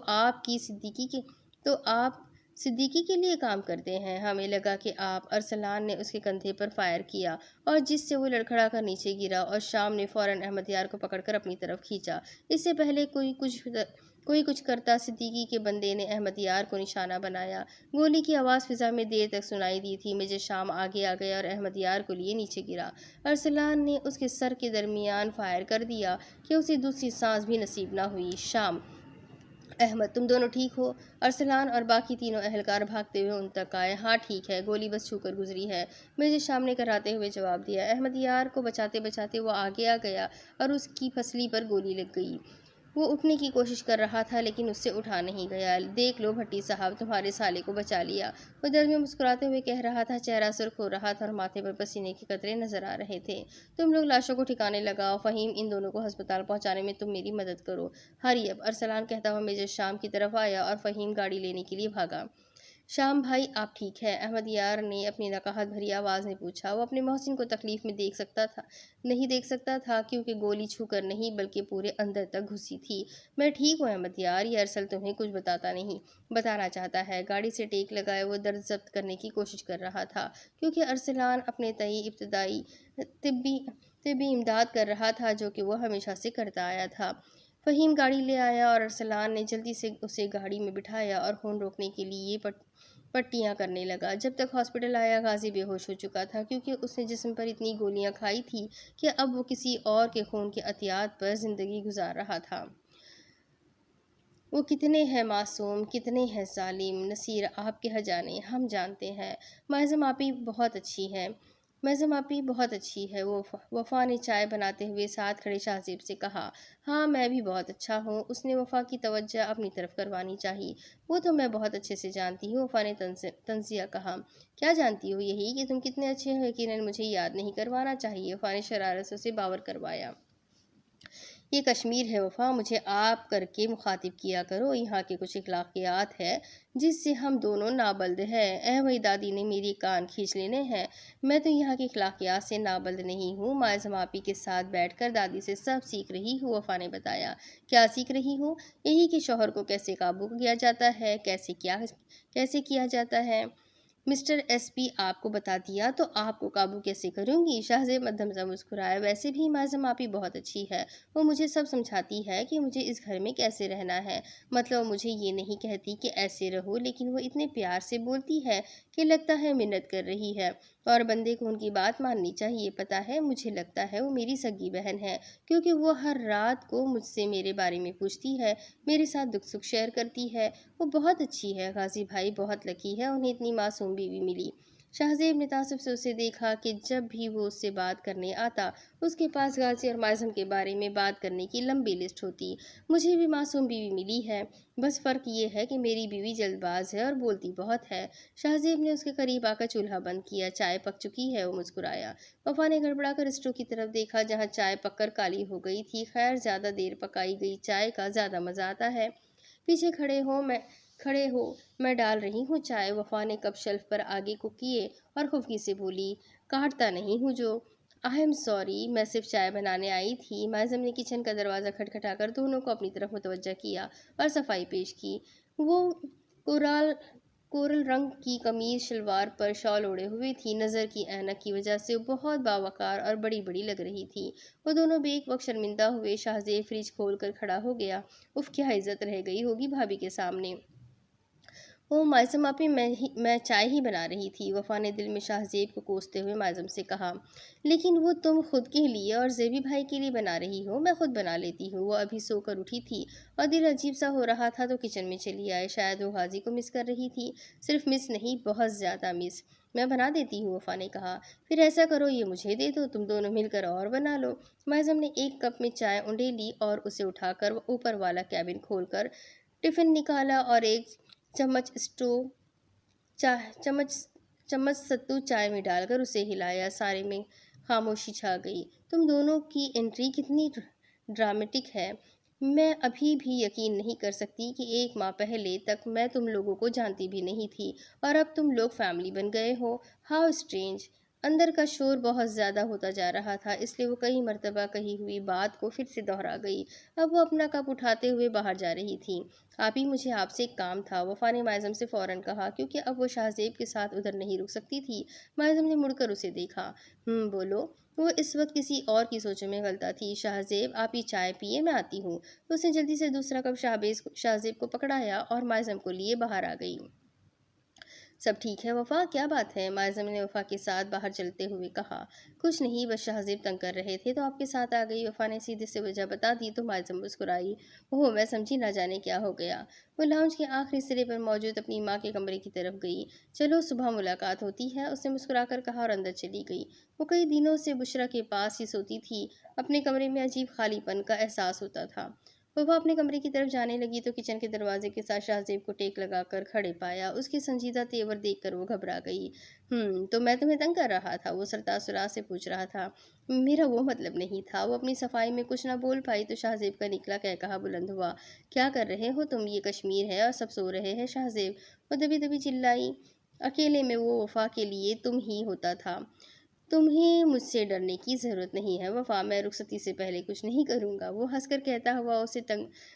آپ صدیقی کے لیے کام کرتے ہیں؟ ہمیں لگا کہ آپ۔ ارسلان نے اس کے کندھے پر فائر کیا اور جس سے وہ لڑکھڑا کر نیچے گرا، اور شام نے فوراً احمد یار کو پکڑ کر اپنی طرف کھینچا۔ اس سے پہلے کوئی کچھ کرتا، صدیقی کے بندے نے احمد یار کو نشانہ بنایا۔ گولی کی آواز فضا میں دیر تک سنائی دی تھی۔ میجر شام آگے آ گیا اور احمد یار کو لیے نیچے گرا۔ ارسلان نے اس کے سر کے درمیان فائر کر دیا کہ اسے دوسری سانس بھی نصیب نہ ہوئی۔ شام، احمد، تم دونوں ٹھیک ہو؟ ارسلان اور باقی تینوں اہلکار بھاگتے ہوئے ان تک آئے۔ ہاں ٹھیک ہے، گولی بس چھو کر گزری ہے، میجر شام نے کراتے ہوئے جواب دیا۔ احمد یار کو بچاتے بچاتے وہ آگے آ گیا اور اس کی پسلی پر گولی لگ گئی۔ وہ اٹھنے کی کوشش کر رہا تھا لیکن اس سے اٹھا نہیں گیا۔ دیکھ لو بھٹی صاحب، تمہارے سالے کو بچا لیا، وہ درد میں مسکراتے ہوئے کہہ رہا تھا۔ چہرہ سرخ ہو رہا تھا اور ماتھے پر پسینے کے قطرے نظر آ رہے تھے۔ تم لوگ لاشوں کو ٹھکانے لگاؤ۔ فہیم، ان دونوں کو ہسپتال پہنچانے میں تم میری مدد کرو۔ ہری اپ، ارسلان کہتا ہوا میجر شام کی طرف آیا اور فہیم گاڑی لینے کے لیے بھاگا۔ شام بھائی، آپ ٹھیک ہیں؟ احمد یار نے اپنی نقاہت بھری آواز میں پوچھا۔ وہ اپنے محسن کو تکلیف میں نہیں دیکھ سکتا تھا کیونکہ گولی چھو کر نہیں بلکہ پورے اندر تک گھسی تھی۔ میں ٹھیک ہوں احمد یار، یہ ارسل تمہیں کچھ بتانا چاہتا ہے۔ گاڑی سے ٹیک لگائے وہ درد ضبط کرنے کی کوشش کر رہا تھا کیونکہ ارسلان اپنے تئیں ابتدائی طبی امداد کر رہا تھا جو کہ وہ ہمیشہ سے کرتا آیا تھا۔ فہیم گاڑی لے آیا اور ارسلان نے جلدی سے اسے گاڑی میں بٹھایا اور خون روکنے کے لیے پٹیاں کرنے لگا۔ جب تک ہاسپٹل آیا غازی بے ہوش ہو چکا تھا کیونکہ اس نے جسم پر اتنی گولیاں کھائی تھی کہ اب وہ کسی اور کے خون کے عطیات پر زندگی گزار رہا تھا۔ وہ کتنے ہیں معصوم، کتنے ہیں ظالم، نصیر آپ کیا جانے، ہم جانتے ہیں۔ معظم آپی بہت اچھی ہے، وفا نے چائے بناتے ہوئے ساتھ کھڑے شاہزیب سے کہا۔ ہاں میں بھی بہت اچھا ہوں، اس نے وفا کی توجہ اپنی طرف کروانی چاہی۔ وہ تو میں بہت اچھے سے جانتی ہوں، وفا نے تنزیہ کہا۔ کیا جانتی ہو؟ یہی کہ تم کتنے اچھے ہو، یقیناً مجھے یاد نہیں کروانا چاہیے، وفا نے شرارت سے اسے باور کروایا۔ یہ کشمیر ہے وفا، مجھے آپ کر کے مخاطب کیا کرو، یہاں کے کچھ اخلاقیات ہے جس سے ہم دونوں نابلد ہیں۔ وہی دادی نے میری کان کھینچ لینے ہیں، میں تو یہاں کی اخلاقیات سے نابلد نہیں ہوں، معظم آپی کے ساتھ بیٹھ کر دادی سے سب سیکھ رہی ہوں، وفا نے بتایا۔ کیا سیکھ رہی ہوں؟ یہی کہ شوہر کو کیسے قابو کیا جاتا ہے، کیسے کیا جاتا ہے۔ مسٹر ایس پی آپ کو بتا دیا تو آپ کو قابو کیسے کروں گی؟ شاہزیب مدھم سا مسکرایا۔ ویسے بھی معظم آپی بہت اچھی ہے، وہ مجھے سب سمجھاتی ہے کہ مجھے اس گھر میں کیسے رہنا ہے، مطلب مجھے یہ نہیں کہتی کہ ایسے رہو، لیکن وہ اتنے پیار سے بولتی ہے کہ لگتا ہے منت کر رہی ہے، اور بندے کو ان کی بات ماننی چاہیے۔ پتہ ہے مجھے لگتا ہے وہ میری سگی بہن ہے کیونکہ وہ ہر رات کو مجھ سے میرے بارے میں پوچھتی ہے، میرے ساتھ دکھ سکھ شیئر کرتی ہے، وہ بہت اچھی ہے۔ غازی بھائی بہت لکی ہے، انہیں اتنی معصوم بیوی ملی۔ شاہزیب نے تعصب سے اسے دیکھا کہ جب بھی وہ اس سے بات کرنے آتا اس کے پاس غازی اور معظم کے بارے میں بات کرنے کی لمبی لسٹ ہوتی۔ مجھے بھی معصوم بیوی ملی ہے، بس فرق یہ ہے کہ میری بیوی جلد باز ہے اور بولتی بہت ہے۔ شاہزیب نے اس کے قریب آ کر چولہا بند کیا۔ چائے پک چکی ہے، وہ مسکرایا۔ وفا نے گڑبڑا کر اسٹو کی طرف دیکھا جہاں چائے پک کر کالی ہو گئی تھی۔ خیر، زیادہ دیر پکائی گئی چائے کا زیادہ مزہ آتا ہے۔ پیچھے کھڑے ہو، میں ڈال رہی ہوں چائے۔ وفا نے کپ شیلف پر آگے کو کیے اور خفگی سے بولی۔ کاٹتا نہیں ہوں جو۔ آئی ایم سوری، میں صرف چائے بنانے آئی تھی۔ معظم نے کچن کا دروازہ کھٹکھٹا کر دونوں کو اپنی طرف متوجہ کیا اور صفائی پیش کی۔ وہ کورل رنگ کی قمیض شلوار پر شال اوڑھے ہوئے تھی، نظر کی اینک کی وجہ سے وہ بہت باوقار اور بڑی بڑی لگ رہی تھی۔ وہ دونوں بھی ایک وقت شرمندہ ہوئے۔ شاہزیب فریج کھول کر کھڑا ہو گیا۔ اف، کیا عزت رہ گئی ہوگی بھابھی کے سامنے۔ او معظم آپی، میں چائے ہی بنا رہی تھی، وفا نے دل میں شاہزیب کو کوستے ہوئے معظم سے کہا۔ لیکن وہ تم خود کے لیے اور زیبی بھائی کے لیے بنا رہی ہو، میں خود بنا لیتی ہوں۔ وہ ابھی سو کر اٹھی تھی اور دل عجیب سا ہو رہا تھا تو کچن میں چلی آئے۔ شاید وہ غازی کو مس کر رہی تھی، صرف مس نہیں بہت زیادہ مس۔ میں بنا دیتی ہوں، وفا نے کہا۔ پھر ایسا کرو یہ مجھے دے دو، تم دونوں مل کر اور بنا لو۔ معظم نے ایک کپ میں چائے اونڈے لی اور اسے اٹھا کر اوپر والا کیبن کھول کر ٹفن نکالا اور ایک چمچ ستو چائے میں ڈال کر اسے ہلایا۔ سارے میں خاموشی چھا گئی۔ تم دونوں کی انٹری کتنی ڈرامیٹک ہے، میں ابھی بھی یقین نہیں کر سکتی کہ 1 ماہ پہلے تک میں تم لوگوں کو جانتی بھی نہیں تھی اور اب تم لوگ فیملی بن گئے ہو۔ How strange. اندر کا شور بہت زیادہ ہوتا جا رہا تھا، اس لیے وہ کئی مرتبہ کہی ہوئی بات کو پھر سے دہرا گئی۔ اب وہ اپنا کپ اٹھاتے ہوئے باہر جا رہی تھی۔ آپ ہی، مجھے آپ سے ایک کام تھا، وفا نے مائزم سے فوراً کہا، کیونکہ اب وہ شاہ زیب کے ساتھ ادھر نہیں رک سکتی تھی۔ مائزم نے مڑ کر اسے دیکھا۔ بولو۔ وہ اس وقت کسی اور کی سوچوں میں غلطہ تھی۔ شاہ زیب، آپ ہی چائے پیئے، میں آتی ہوں۔ اس نے جلدی سے دوسرا کپ شاہ زیب کو پکڑایا اور مائزم کو لیے باہر آ گئی۔ سب ٹھیک ہے وفا، کیا بات ہے؟ مائزم نے وفا کے ساتھ باہر چلتے ہوئے کہا۔ کچھ نہیں، بس شاہ زیب تنگ کر رہے تھے تو آپ کے ساتھ آ گئی۔ وفا نے سیدھے سے وجہ بتا دی تو مائزم مسکرائی۔ اوہ، میں سمجھی نہ جانے کیا ہو گیا۔ وہ لاؤنج کے آخری سرے پر موجود اپنی ماں کے کمرے کی طرف گئی۔ چلو، صبح ملاقات ہوتی ہے، اس نے مسکرا کر کہا اور اندر چلی گئی۔ وہ کئی دنوں سے بشریٰ کے پاس ہی سوتی تھی۔ اپنے کمرے میں عجیب خالی پن کا احساس ہوتا تھا۔ وہ اپنے کمرے کی طرف جانے لگی تو کچن کے دروازے کے ساتھ شاہ زیب کو ٹیک لگا کر کھڑے پایا۔ اس کے سنجیدہ تیور دیکھ کر وہ گھبرا گئی۔ تو میں تمہیں تنگ کر رہا تھا؟ وہ سرتاسرا سے پوچھ رہا تھا۔ میرا وہ مطلب نہیں تھا۔ وہ اپنی صفائی میں کچھ نہ بول پائی تو شاہ زیب کا نکلا کہا بلند ہوا۔ کیا کر رہے ہو تم؟ یہ کشمیر ہے اور سب سو رہے ہیں شاہ زیب، وہ دبی دبی چلائی۔ اکیلے میں وہ وفا کے لیے تم ہی ہوتا تھا۔ تمہیں مجھ سے ڈرنے کی ضرورت نہیں ہے وفا، میں رخصتی سے پہلے کچھ نہیں کروں گا۔ وہ ہنس کر کہتا ہوا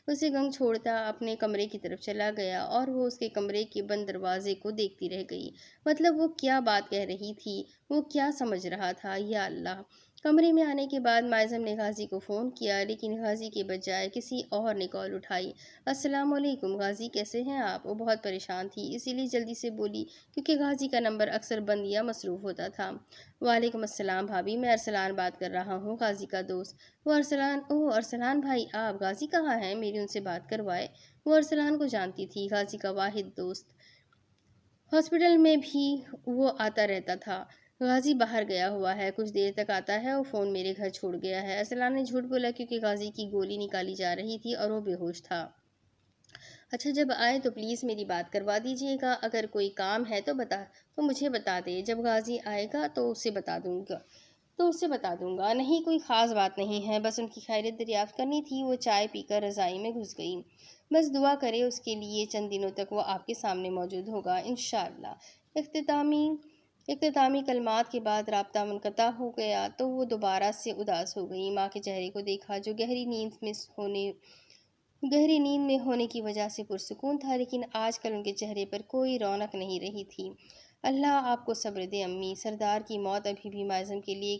اسے گنگ چھوڑتا اپنے کمرے کی طرف چلا گیا اور وہ اس کے کمرے کے بند دروازے کو دیکھتی رہ گئی۔ مطلب وہ کیا بات کہہ رہی تھی؟ وہ کیا سمجھ رہا تھا؟ یا اللہ! کمرے میں آنے کے بعد مائزم نے غازی کو فون کیا، لیکن غازی کے بجائے کسی اور نے کال اٹھائی۔ السلام علیکم غازی، کیسے ہیں آپ؟ وہ بہت پریشان تھی، اسی لیے جلدی سے بولی کیونکہ غازی کا نمبر اکثر بند یا مصروف ہوتا تھا۔ وعلیکم السلام بھابی، میں ارسلان بات کر رہا ہوں، غازی کا دوست۔ وہ ارسلان، اوہ ارسلان بھائی آپ، غازی کہاں ہیں؟ میری ان سے بات کروائے۔ وہ ارسلان کو جانتی تھی، غازی کا واحد دوست۔ ہاسپٹل میں بھی وہ آتا رہتا تھا۔ غازی باہر گیا ہوا ہے، کچھ دیر تک آتا ہے، وہ فون میرے گھر چھوڑ گیا ہے۔ ارسلان نے جھوٹ بولا کیونکہ غازی کی گولی نکالی جا رہی تھی اور وہ بے ہوش تھا۔ اچھا، جب آئے تو پلیز میری بات کروا دیجیے گا، اگر کوئی کام ہے تو مجھے بتا دے، جب غازی آئے گا تو اسے بتا دوں گا۔ نہیں، کوئی خاص بات نہیں ہے، بس ان کی خیریت دریافت کرنی تھی۔ وہ چائے پی کر رضائی میں گھس گئی۔ بس دعا کرے اس کے لیے، چند دنوں تک وہ آپ کے سامنے موجود ہوگا انشاءاللہ۔ اختتامی کلمات کے بعد رابطہ منقطع ہو گیا تو وہ دوبارہ سے اداس ہو گئی۔ ماں کے چہرے کو دیکھا جو گہری نیند میں ہونے کی وجہ سے پرسکون تھا، لیکن آج کل ان کے چہرے پر کوئی رونق نہیں رہی تھی۔ اللہ آپ کو صبر دے امی۔ سردار کی موت ابھی بھی مائزم کے لیے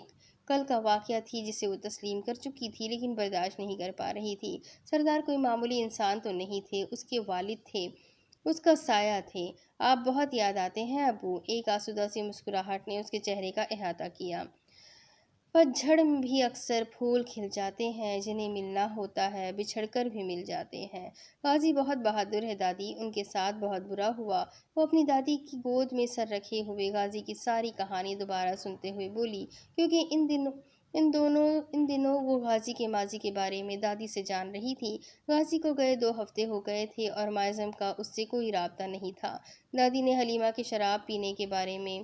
کل کا واقعہ تھی جسے وہ تسلیم کر چکی تھی، لیکن برداشت نہیں کر پا رہی تھی۔ سردار کوئی معمولی انسان تو نہیں تھے، اس کے والد تھے، اس کا سایہ تھے۔ آپ بہت یاد آتے ہیں ابو۔ ایک آسودہ سی مسکراہٹ نے اس کے چہرے کا احاطہ کیا۔ پتجھڑ میں بھی اکثر پھول کھل جاتے ہیں، جنہیں ملنا ہوتا ہے بچھڑ کر بھی مل جاتے ہیں۔ غازی بہت بہادر ہے دادی، ان کے ساتھ بہت برا ہوا۔ وہ اپنی دادی کی گود میں سر رکھے ہوئے غازی کی ساری کہانی دوبارہ سنتے ہوئے بولی، کیونکہ ان دنوں وہ غازی کے ماضی کے بارے میں دادی سے جان رہی تھی۔ غازی کو گئے 2 ہفتے ہو گئے تھے اور مائزم کا اس سے کوئی رابطہ نہیں تھا۔ دادی نے حلیمہ کے شراب پینے کے بارے میں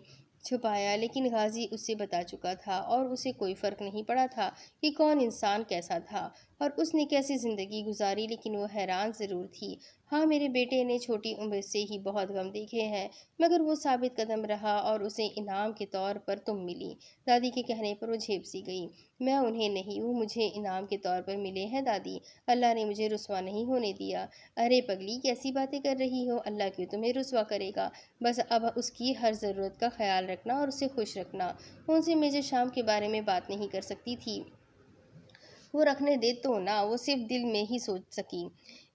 چھپایا، لیکن غازی اس سے بتا چکا تھا اور اسے کوئی فرق نہیں پڑا تھا کہ کون انسان کیسا تھا اور اس نے کیسی زندگی گزاری، لیکن وہ حیران ضرور تھی۔ ہاں، میرے بیٹے نے چھوٹی عمر سے ہی بہت غم دیکھے ہیں، مگر وہ ثابت قدم رہا اور اسے انعام کے طور پر تم ملی۔ دادی کے کہنے پر وہ جھیپ سی گئی۔ میں انہیں نہیں، وہ مجھے انعام کے طور پر ملے ہیں دادی۔ اللہ نے مجھے رسوا نہیں ہونے دیا۔ ارے پگلی، کیسی باتیں کر رہی ہو؟ اللہ کیوں تمہیں رسوا کرے گا؟ بس اب اس کی ہر ضرورت کا خیال رکھنا اور اسے خوش رکھنا۔ ان سے میجر شام کے بارے میں بات نہیں کر سکتی تھی، وہ رکھنے دے تو نہ، وہ صرف دل میں ہی سوچ سکی۔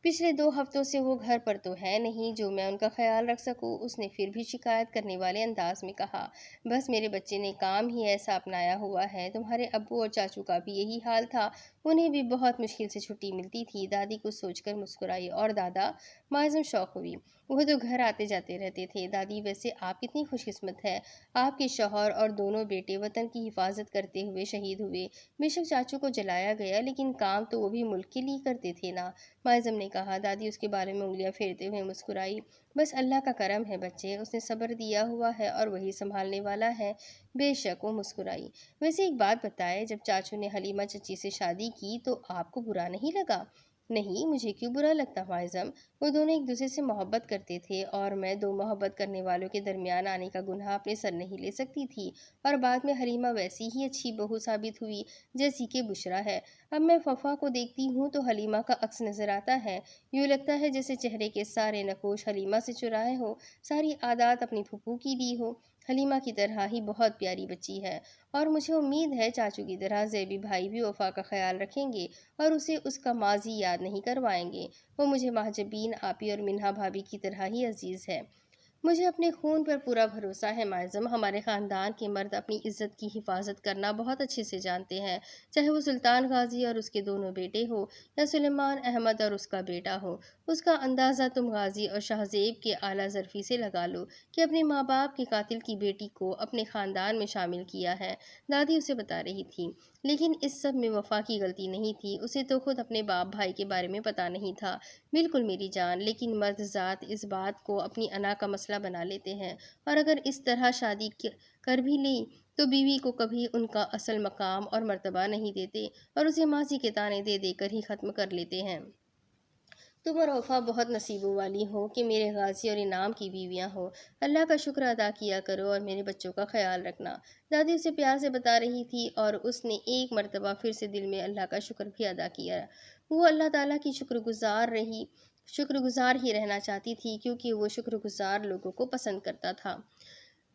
پچھلے 2 ہفتوں سے وہ گھر پر تو ہے نہیں جو میں ان کا خیال رکھ سکوں، اس نے پھر بھی شکایت کرنے والے انداز میں کہا۔ بس میرے بچے نے کام ہی ایسا اپنایا ہوا ہے، تمہارے ابو اور چاچو کا بھی یہی حال تھا، انہیں بھی بہت مشکل سے چھٹی ملتی تھی۔ دادی کچھ سوچ کر مسکرائی۔ اور دادا؟ مائزم شوق ہوئی۔ وہ تو گھر آتے جاتے رہتے تھے دادی، ویسے آپ کتنی خوش قسمت ہے، آپ کے شوہر اور دونوں بیٹے وطن کی حفاظت کرتے ہوئے شہید ہوئے۔ بے شک چاچو کو جلایا گیا، لیکن کام تو وہ بھی ملک کے لیے کرتے تھے نا، مائزم نے کہا۔ دادی اس کے بارے میں انگلیاں پھیرتے ہوئے مسکرائی۔ بس اللہ کا کرم ہے بچے، اس نے صبر دیا ہوا ہے اور وہی سنبھالنے والا ہے۔ بے شک، وہ مسکرائی۔ ویسے ایک بات بتائے، جب چاچو نے حلیمہ چچی سے شادی کی تو آپ کو برا نہیں لگا؟ نہیں، مجھے کیوں برا لگتا معظم؟ وہ دونوں ایک دوسرے سے محبت کرتے تھے اور میں دو محبت کرنے والوں کے درمیان آنے کا گناہ اپنے سر نہیں لے سکتی تھی۔ اور بعد میں حلیمہ ویسی ہی اچھی بہو ثابت ہوئی جیسی کہ بشریٰ ہے۔ اب میں وفا کو دیکھتی ہوں تو حلیمہ کا عکس نظر آتا ہے۔ یوں لگتا ہے جیسے چہرے کے سارے نقوش حلیمہ سے چرائے ہو، ساری عادات اپنی پھوپھو کی دی ہو۔ حلیمہ کی طرح ہی بہت پیاری بچی ہے، اور مجھے امید ہے چاچو کی طرح زیبی بھائی بھی وفا کا خیال رکھیں گے اور اسے اس کا ماضی یاد نہیں کروائیں گے۔ وہ مجھے مہجبین آپی اور منہا بھابھی کی طرح ہی عزیز ہے۔ مجھے اپنے خون پر پورا بھروسہ ہے معظم۔ ہمارے خاندان کے مرد اپنی عزت کی حفاظت کرنا بہت اچھے سے جانتے ہیں، چاہے وہ سلطان غازی اور اس کے دونوں بیٹے ہو یا سلیمان احمد اور اس کا بیٹا ہو۔ اس کا اندازہ تم غازی اور شاہ زیب کے اعلیٰ ظرفی سے لگا لو کہ اپنے ماں باپ کے قاتل کی بیٹی کو اپنے خاندان میں شامل کیا ہے۔ دادی اسے بتا رہی تھی، لیکن اس سب میں وفا کی غلطی نہیں تھی۔ اسے تو خود اپنے باپ بھائی کے بارے میں پتہ نہیں تھا۔ بالکل میری جان، لیکن مرد ذات اس بات کو اپنی انا کا مسئلہ بنا لیتے ہیں، اور اگر اس طرح شادی کر بھی لی تو بیوی کو کبھی ان کا اصل مقام اور مرتبہ نہیں دیتے اور اسے ماضی کے طعنے دے دے کر ہی ختم کر لیتے ہیں۔ تم اور وفا بہت نصیبوں والی ہو کہ میرے غازی اور انعام کی بیویاں ہو۔ اللہ کا شکر ادا کیا کرو اور میرے بچوں کا خیال رکھنا۔ دادی اسے پیار سے بتا رہی تھی اور اس نے ایک مرتبہ پھر سے دل میں اللہ کا شکر بھی ادا کیا۔ وہ اللہ تعالیٰ کی شکر گزار ہی رہنا چاہتی تھی، کیونکہ وہ شکر گزار لوگوں کو پسند کرتا تھا۔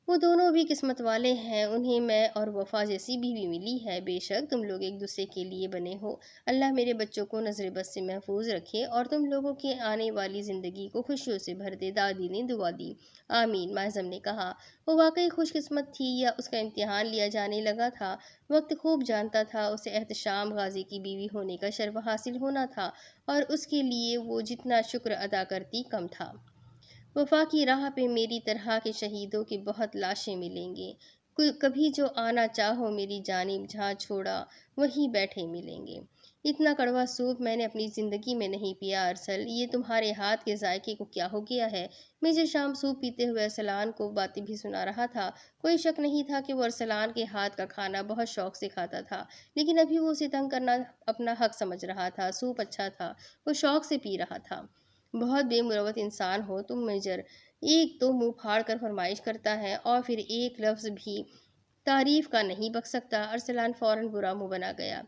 وہ دونوں بھی قسمت والے ہیں، انہیں میں اور وفا جیسی بیوی ملی ہے۔ بے شک تم لوگ ایک دوسرے کے لیے بنے ہو۔ اللہ میرے بچوں کو نظر بد سے محفوظ رکھے اور تم لوگوں کے آنے والی زندگی کو خوشیوں سے بھر دے۔ دادی نے دعا دی۔ آمین، معظم نے کہا۔ وہ واقعی خوش قسمت تھی یا اس کا امتحان لیا جانے لگا تھا؟ وقت خوب جانتا تھا اسے احتشام غازی کی بیوی ہونے کا شرف حاصل ہونا تھا، اور اس کے لیے وہ جتنا شکر ادا کرتی کم تھا۔ وفا کی راہ پہ میری طرح کے شہیدوں کی بہت لاشیں ملیں گے۔ کبھی جو آنا چاہو میری جانب جہاں چھوڑا وہیں بیٹھے ملیں گے۔ اتنا کڑوا سوپ میں نے اپنی زندگی میں نہیں پیا ارسل۔ یہ تمہارے ہاتھ کے ذائقے کو کیا ہو گیا ہے؟ میجر شام سوپ پیتے ہوئے ارسلان کو باتیں بھی سنا رہا تھا۔ کوئی شک نہیں تھا کہ وہ ارسلان کے ہاتھ کا کھانا بہت شوق سے کھاتا تھا، لیکن ابھی وہ اسے تنگ کرنا اپنا حق سمجھ رہا تھا۔ سوپ اچھا تھا، وہ شوق سے پی رہا تھا۔ بہت بے مروت انسان ہو تم میجر، ایک تو منہ پھاڑ کر فرمائش کرتا ہے اور پھر ایک لفظ بھی تعریف کا نہیں بک سکتا۔ ارسلان فوراً برا منہ بنا گیا۔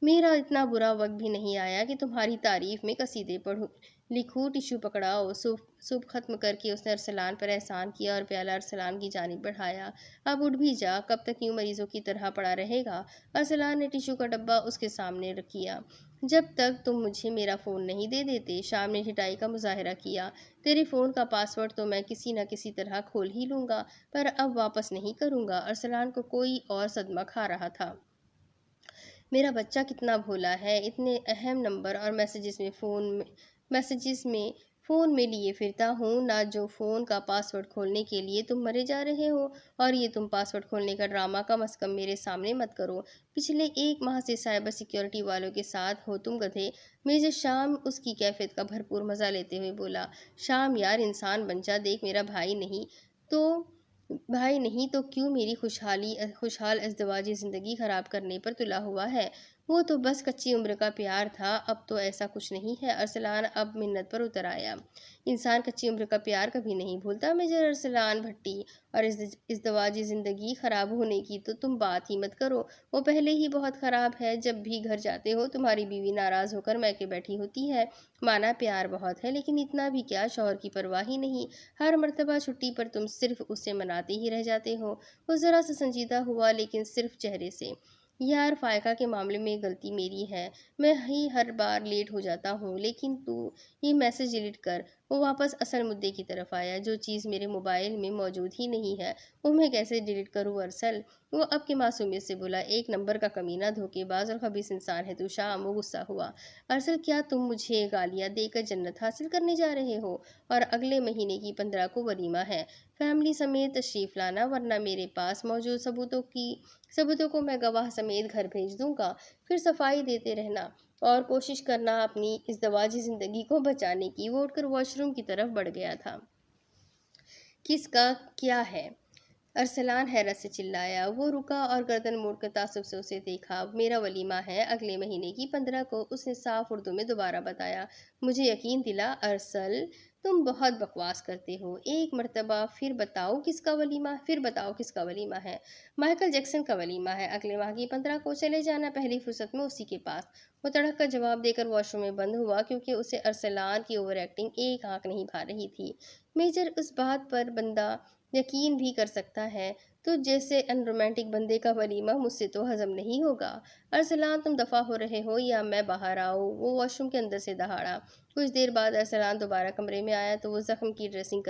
میرا اتنا برا وقت بھی نہیں آیا کہ تمہاری تعریف میں قصیدے پڑھوں لکھوں۔ ٹیشو پکڑاؤ۔ سوپ ختم کر کے اس نے ارسلان پر احسان کیا اور پیالہ ارسلان کی جانب بڑھایا۔ اب اٹھ بھی جا، کب تک یوں مریضوں کی طرح پڑا رہے گا؟ ارسلان نے ٹیشو کا ڈبہ اس کے سامنے کیا۔ جب تک تم مجھے میرا فون نہیں دے دیتے۔ شام نے ڈھٹائی کا مظاہرہ کیا۔ تیرے فون کا پاس ورڈ تو میں کسی نہ کسی طرح کھول ہی لوں گا، پر اب واپس نہیں کروں گا۔ ارسلان کو کوئی اور صدمہ کھا رہا تھا۔ میرا بچہ کتنا بھولا ہے، اتنے اہم نمبر اور میسیجز میں فون میں لیے پھرتا ہوں نہ جو فون کا پاس ورڈ کھولنے کے لیے تم مرے جا رہے ہو، اور یہ تم پاس ورڈ کھولنے کا ڈرامہ کم از کم میرے سامنے مت کرو۔ پچھلے 1 ماہ سے سائبر سیکیورٹی والوں کے ساتھ ہو تم گدھے۔ میجر شام اس کی کیفیت کا بھرپور مزہ لیتے ہوئے بولا۔ شام یار انسان بن جا، دیکھ میرا بھائی نہیں تو کیوں میری خوشحال ازدواجی زندگی خراب کرنے پر تلا ہوا ہے؟ وہ تو بس کچی عمر کا پیار تھا، اب تو ایسا کچھ نہیں ہے۔ ارسلان اب منت پر اتر آیا۔ انسان کچی عمر کا پیار کبھی نہیں بھولتا میجر ارسلان بھٹی، اور ازدواجی زندگی خراب ہونے کی تو تم بات ہی مت کرو، وہ پہلے ہی بہت خراب ہے۔ جب بھی گھر جاتے ہو تمہاری بیوی ناراض ہو کر میکے بیٹھی ہوتی ہے۔ مانا پیار بہت ہے، لیکن اتنا بھی کیا، شوہر کی پرواہ ہی نہیں۔ ہر مرتبہ چھٹی پر تم صرف اسے مناتے ہی رہ جاتے ہو۔ وہ ذرا سا سنجیدہ ہوا، لیکن صرف چہرے سے۔ یار فائقہ کے معاملے میں غلطی میری ہے، میں ہی ہر بار لیٹ ہو جاتا ہوں، لیکن تو یہ میسج ڈیلیٹ کر۔ وہ واپس اصل مدعے کی طرف آیا۔ جو چیز میرے موبائل میں موجود ہی نہیں ہے وہ میں کیسے ڈیلیٹ کروں ارسل؟ وہ اب کی معصومیت سے بولا۔ 1 نمبر کا کمینہ، دھوکے باز اور خبیث انسان ہے تو شام۔ وہ غصہ ہوا۔ ارسل کیا تم مجھے گالیاں دے کر جنت حاصل کرنے جا رہے ہو؟ اور اگلے مہینے کی 15 کو ولیمہ ہے، فیملی سمیت تشریف لانا، ورنہ میرے پاس موجود ثبوتوں کو میں گواہ سمیت گھر بھیج دوں گا۔ پھر صفائی دیتے رہنا اور کوشش کرنا اپنی ازدواجی زندگی کو بچانے کی۔ وہ اٹھ کر واش روم کی طرف بڑھ گیا تھا۔ کس کا کیا ہے؟ ارسلان حیرت سے چلایا۔ وہ رکا اور گردن موڑ کر تعصب سے اسے دیکھا۔ میرا ولیمہ ہے اگلے مہینے کی 15 کو، اس نے صاف اردو میں دوبارہ بتایا۔ مجھے یقین دلا ارسل، تم بہت بکواس کرتے ہو۔ ایک مرتبہ پھر بتاؤ کس کا ولیمہ ہے؟ مائیکل جیکسن کا ولیمہ ہے، اگلے ماہ کی 15 کو، چلے جانا پہلی فرصت میں اسی کے پاس۔ وہ تڑک کر جواب دے کر واش روم میں بند ہوا، کیونکہ اسے ارسلان کی اوور ایکٹنگ ایک آنکھ نہیں بھا رہی تھی۔ میجر، اس بات پر بندہ یقین بھی کر سکتا ہے، تو جیسے ان رومانٹک بندے کا ولیمہ مجھ سے تو ہضم نہیں ہوگا۔ ارسلان، تم دفع ہو رہے ہو یا میں باہر آؤں؟ وہ واش روم کے اندر سے دہاڑا۔ کچھ دیر بعد ارسلان دوبارہ کمرے میں آیا تو وہ زخم کی ڈریسنگ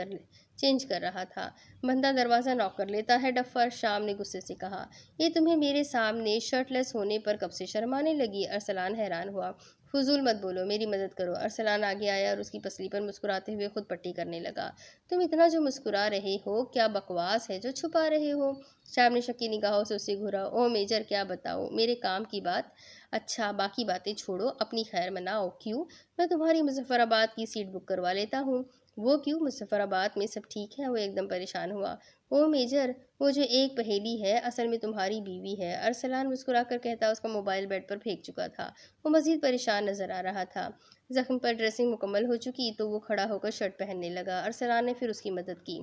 چینج کر رہا تھا۔ بندہ دروازہ ناک کر لیتا ہے ڈفر، شام نے غصے سے کہا۔ یہ تمہیں میرے سامنے شرٹ لیس ہونے پر کب سے شرم آنے لگی؟ ارسلان حیران ہوا۔ فضول مت بولو، میری مدد کرو۔ ارسلان آگے آیا اور اس کی پسلی پر مسکراتے ہوئے خود پٹی کرنے لگا۔ تم اتنا جو مسکرا رہے ہو، کیا بکواس ہے جو چھپا رہے ہو؟ شام نے شکی نگاہوں سے اسے گھورا۔ او میجر، کیا بتاؤ؟ میرے کام کی بات۔ اچھا، باقی باتیں چھوڑو، اپنی خیر مناؤ۔ کیوں؟ میں تمہاری مظفر آباد کی سیٹ بک کروا لیتا ہوں۔ وہ کیوں؟ مظفر آباد میں سب ٹھیک ہے؟ وہ ایک دم پریشان ہوا۔ او میجر، وہ جو ایک پہیلی ہے اصل میں تمہاری بیوی ہے، ارسلان مسکرا کر کہتا۔ اس کا موبائل بیڈ پر پھینک چکا تھا۔ وہ مزید پریشان نظر آ رہا تھا۔ زخم پر ڈریسنگ مکمل ہو چکی تو وہ کھڑا ہو کر شرٹ پہننے لگا۔ ارسلان نے پھر اس کی مدد کی۔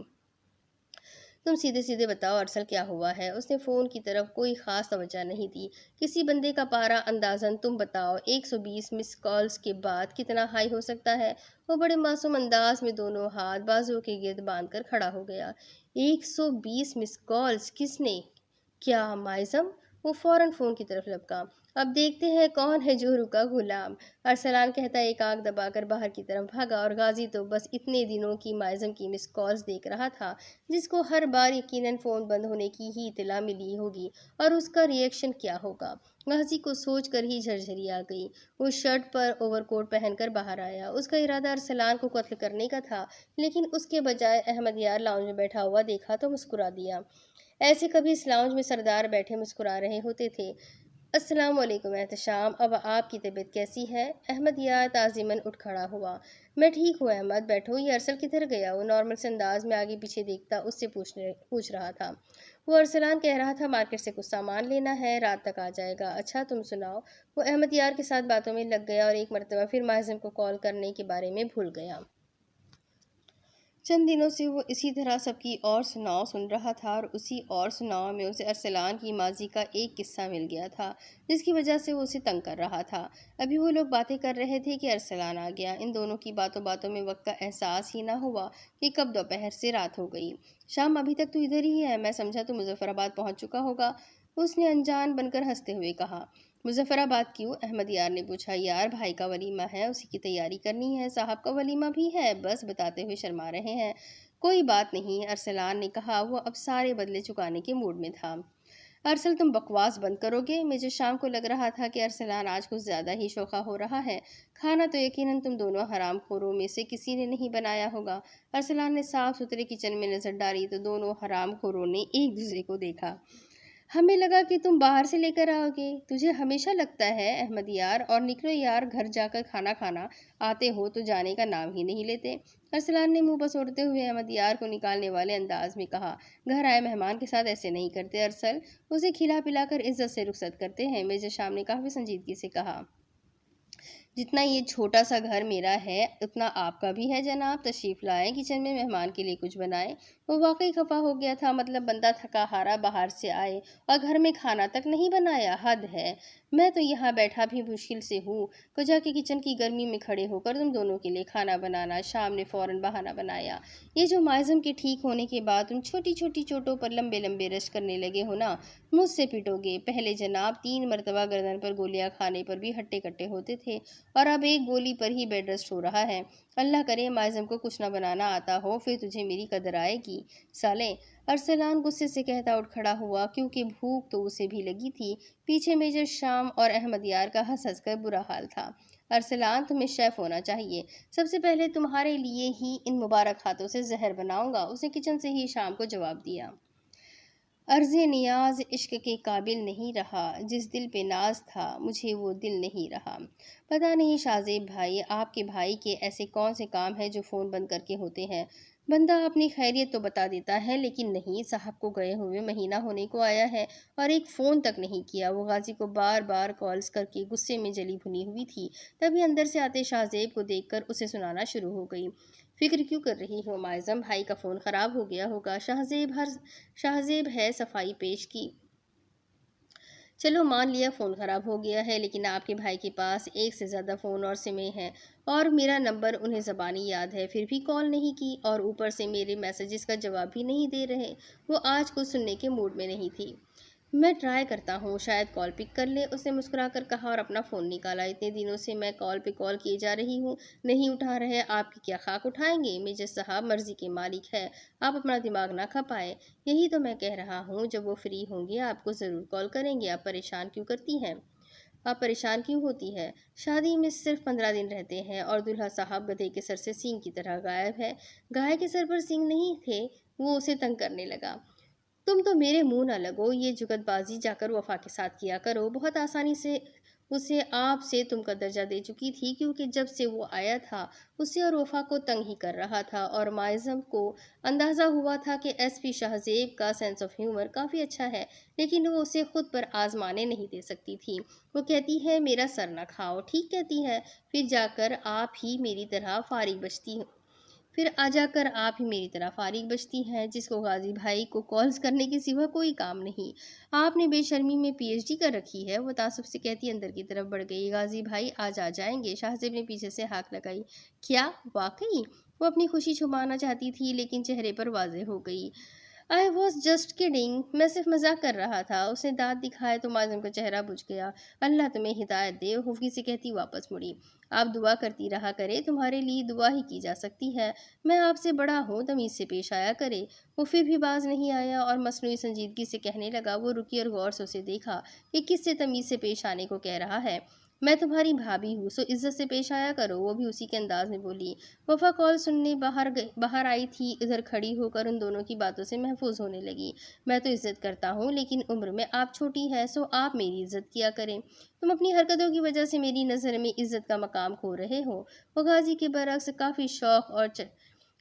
تم سیدھے سیدھے بتاؤ ارسل، کیا ہوا ہے؟ اس نے فون کی طرف کوئی خاص توجہ نہیں دی۔ کسی بندے کا پارا اندازاً تم بتاؤ 120 مس کالز کے بعد کتنا ہائی ہو سکتا ہے؟ وہ بڑے معصوم انداز میں دونوں ہاتھ بازوؤں کے گرد باندھ کر کھڑا ہو گیا۔ 120 مس کالز؟ کس نے؟ کیا مائزم؟ وہ فوراً فون کی طرف لپکا۔ اب دیکھتے ہیں کون ہے جو رکا غلام، ارسلان کہتا ایک آنکھ دبا کر باہر کی طرف بھاگا، اور غازی تو بس اتنے دنوں کی مائزم کی مس کالز دیکھ رہا تھا، جس کو ہر بار یقیناً فون بند ہونے کی ہی اطلاع ملی ہوگی، اور اس کا ری ایکشن کیا ہوگا۔ غازی کو سوچ کر ہی جھرجھری آ گئی۔ وہ شرٹ پر اوور کوٹ پہن کر باہر آیا۔ اس کا ارادہ ارسلان کو قتل کرنے کا تھا، لیکن اس کے بجائے احمد یار لاؤنج میں بیٹھا ہوا دیکھا تو مسکرا دیا۔ ایسے کبھی اس لاؤنج میں سردار بیٹھے مسکرا رہے ہوتے تھے۔ السلام علیکم احتشام، اب آپ کی طبیعت کیسی ہے؟ احمد یار تعظیماً اٹھ کھڑا ہوا۔ میں ٹھیک ہوں احمد، بیٹھو۔ یہ ارسل کدھر گیا؟ وہ نارمل سے انداز میں آگے پیچھے دیکھتا اس سے پوچھ رہا تھا۔ وہ ارسلان کہہ رہا تھا مارکیٹ سے کچھ سامان لینا ہے، رات تک آ جائے گا۔ اچھا تم سناؤ؟ وہ احمد یار کے ساتھ باتوں میں لگ گیا اور ایک مرتبہ پھر مازم کو کال کرنے کے بارے میں بھول گیا۔ چند دنوں سے وہ اسی طرح سب کی اور سناؤ سن رہا تھا، اور اسی اور سناؤ میں اسے ارسلان کی ماضی کا ایک قصہ مل گیا تھا، جس کی وجہ سے وہ اسے تنگ کر رہا تھا۔ ابھی وہ لوگ باتیں کر رہے تھے کہ ارسلان آ گیا۔ ان دونوں کی باتوں میں وقت کا احساس ہی نہ ہوا کہ کب دوپہر سے رات ہو گئی۔ شام ابھی تک تو ادھر ہی ہے، میں سمجھا تو مظفر آباد پہنچ چکا ہوگا، اس نے انجان بن کر ہنستے ہوئے کہا۔ مظفر آباد کیوں؟ احمد یار نے پوچھا۔ یار بھائی کا ولیمہ ہے، اسی کی تیاری کرنی ہے۔ صاحب کا ولیمہ بھی ہے، بس بتاتے ہوئے شرما رہے ہیں۔ کوئی بات نہیں، ارسلان نے کہا۔ وہ اب سارے بدلے چکانے کے موڈ میں تھا۔ ارسل، تم بکواس بند کرو گے؟ مجھے شام کو لگ رہا تھا کہ ارسلان آج کچھ زیادہ ہی شوخا ہو رہا ہے۔ کھانا تو یقیناً تم دونوں حرام خوروں میں سے کسی نے نہیں بنایا ہوگا۔ ارسلان نے صاف ستھرے کچن میں نظر ڈالی تو دونوں حرام خوروں نے ایک دوسرے کو دیکھا۔ ہمیں لگا کہ تم باہر سے لے کر آؤ گے۔ تجھے ہمیشہ لگتا ہے احمد یار، اور نکلو یار، گھر جا کر کھانا کھانا آتے ہو تو جانے کا نام ہی نہیں لیتے۔ ارسلان نے منہ بسوڑتے ہوئے احمد یار کو نکالنے والے انداز میں کہا۔ گھر آئے مہمان کے ساتھ ایسے نہیں کرتے ارسل، اسے کھلا پلا کر عزت سے رخصت کرتے ہیں، میجر شام نے کافی سنجیدگی سے کہا۔ جتنا یہ چھوٹا سا گھر میرا ہے اتنا آپ کا بھی ہے جناب، تشریف لائیں، کچن میں مہمان کے لیے کچھ بنائیں۔ وہ واقعی خفا ہو گیا تھا، مطلب بندہ تھکا ہارا باہر سے آئے اور گھر میں کھانا تک نہیں بنایا، حد ہے۔ میں تو یہاں بیٹھا بھی مشکل سے ہوں، کجا کے کچن کی گرمی میں کھڑے ہو کر تم دونوں کے لیے کھانا بنانا۔ شام نے فوراً بہانہ بنایا۔ یہ جو مائزم کے ٹھیک ہونے کے بعد تم چھوٹی چھوٹی چوٹوں پر لمبے لمبے رشک کرنے لگے ہو نا، مجھ سے پٹو گے۔ پہلے جناب 3 مرتبہ گردن پر گولیاں کھانے پر بھی ہٹے کٹے ہوتے تھے، اور اب ایک گولی پر ہی بیڈ ریسٹ ہو رہا ہے۔ اللہ کرے مائزم کو کچھ نہ بنانا آتا ہو، پھر تجھے میری قدر آئے گی سالے۔ ارسلان غصے سے کہتا اٹھ کھڑا ہوا، کیونکہ بھوک تو اسے بھی لگی تھی۔ پیچھے میجر شام اور احمد یار کا ہنس ہنس کر برا حال تھا۔ ارسلان، تمہیں شیف ہونا چاہیے، سب سے پہلے تمہارے لیے ہی ان مبارک ہاتھوں سے زہر بناؤں گا، اس نے کچن سے ہی شام کو جواب دیا۔ عرض نیاز عشق کے قابل نہیں رہا، جس دل پہ ناز تھا مجھے وہ دل نہیں رہا۔ پتہ نہیں شاہ زیب بھائی، آپ کے بھائی کے ایسے کون سے کام ہیں جو فون بند کر کے ہوتے ہیں؟ بندہ اپنی خیریت تو بتا دیتا ہے لیکن نہیں، صاحب کو گئے ہوئے مہینہ ہونے کو آیا ہے اور ایک فون تک نہیں کیا۔ وہ غازی کو بار بار کالز کر کے غصے میں جلی بھنی ہوئی تھی۔ تبھی اندر سے آتے شاہ زیب کو دیکھ کر اسے سنانا شروع ہو گئی۔ فکر کیوں کر رہی ہو معظم؟ بھائی کا فون خراب ہو گیا ہوگا۔ شاہ زیب ہے صفائی پیش کی۔ چلو مان لیا فون خراب ہو گیا ہے، لیکن آپ کے بھائی کے پاس ایک سے زیادہ فون اور سمیں ہیں اور میرا نمبر انہیں زبانی یاد ہے، پھر بھی کال نہیں کی اور اوپر سے میرے میسیجز کا جواب بھی نہیں دے رہے۔ وہ آج کچھ سننے کے موڈ میں نہیں تھی۔ میں ٹرائی کرتا ہوں، شاید کال پک کر لے، اس نے مسکرا کر کہا اور اپنا فون نکالا۔ اتنے دنوں سے میں کال پہ کال کیے جا رہی ہوں، نہیں اٹھا رہے، آپ کی کیا خاک اٹھائیں گے؟ میجر صاحب مرضی کے مالک ہے، آپ اپنا دماغ نہ کھپائیں۔ یہی تو میں کہہ رہا ہوں، جب وہ فری ہوں گے آپ کو ضرور کال کریں گے۔ آپ پریشان کیوں کرتی ہیں؟ آپ پریشان کیوں ہوتی ہے؟ شادی میں صرف 15 دن رہتے ہیں اور دلہا صاحب گدھے کے سر سے سینگ کی طرح غائب ہے۔ گائے کے سر پر سینگ نہیں تھے۔ وہ اسے تنگ کرنے لگا۔ تم تو میرے منہ نہ لگو، یہ جگت بازی جا کر وفا کے ساتھ کیا کرو۔ بہت آسانی سے اسے آپ سے تم کا درجہ دے چکی تھی، کیونکہ جب سے وہ آیا تھا اسے اور وفا کو تنگ ہی کر رہا تھا، اور معظم کو اندازہ ہوا تھا کہ ایس پی شاہ زیب کا سینس آف ہیومر کافی اچھا ہے، لیکن وہ اسے خود پر آزمانے نہیں دے سکتی تھی۔ وہ کہتی ہے میرا سر نہ کھاؤ، ٹھیک کہتی ہے، پھر جا کر آپ ہی میری طرح فارغ بچتی ہیں، جس کو غازی بھائی کو کالز کرنے کے سوا کوئی کام نہیں۔ آپ نے بے شرمی میں پی ایچ ڈی کر رکھی ہے، وہ تعصب سے کہتی اندر کی طرف بڑھ گئی۔ غازی بھائی آج آ جائیں گے؟ شاہزیب نے پیچھے سے ہانک لگائی۔ کیا واقعی؟ وہ اپنی خوشی چھپانا چاہتی تھی لیکن چہرے پر واضح ہو گئی۔ I was just kidding، میں صرف مذاق کر رہا تھا۔ اس نے دانت دکھائے تو معظم کا چہرہ بجھ گیا۔ اللہ تمہیں ہدایت دے، خفگی سے کہتی واپس مڑی۔ آپ دعا کرتی رہا کرے، تمہارے لیے دعا ہی کی جا سکتی ہے۔ میں آپ سے بڑا ہوں، تمیز سے پیش آیا کرے۔ وہ پھر بھی باز نہیں آیا اور مصنوعی سنجیدگی سے کہنے لگا۔ وہ رکی اور غور سے اسے دیکھا کہ کس سے تمیز سے پیش آنے کو کہہ رہا ہے۔ میں تمہاری بھابھی ہوں، سو عزت سے پیش آیا کرو۔ وہ بھی اسی کے انداز میں بولی۔ وفا کال سننے باہر آئی تھی، ادھر کھڑی ہو کر ان دونوں کی باتوں سے محفوظ ہونے لگی۔ میں تو عزت کرتا ہوں، لیکن عمر میں آپ چھوٹی ہے، سو آپ میری عزت کیا کریں۔ تم اپنی حرکتوں کی وجہ سے میری نظر میں عزت کا مقام کھو رہے ہو۔ وہ غازی کے برعکس کافی شوق اور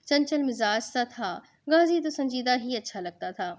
چنچل مزاج سا تھا۔ غازی تو سنجیدہ ہی اچھا لگتا تھا۔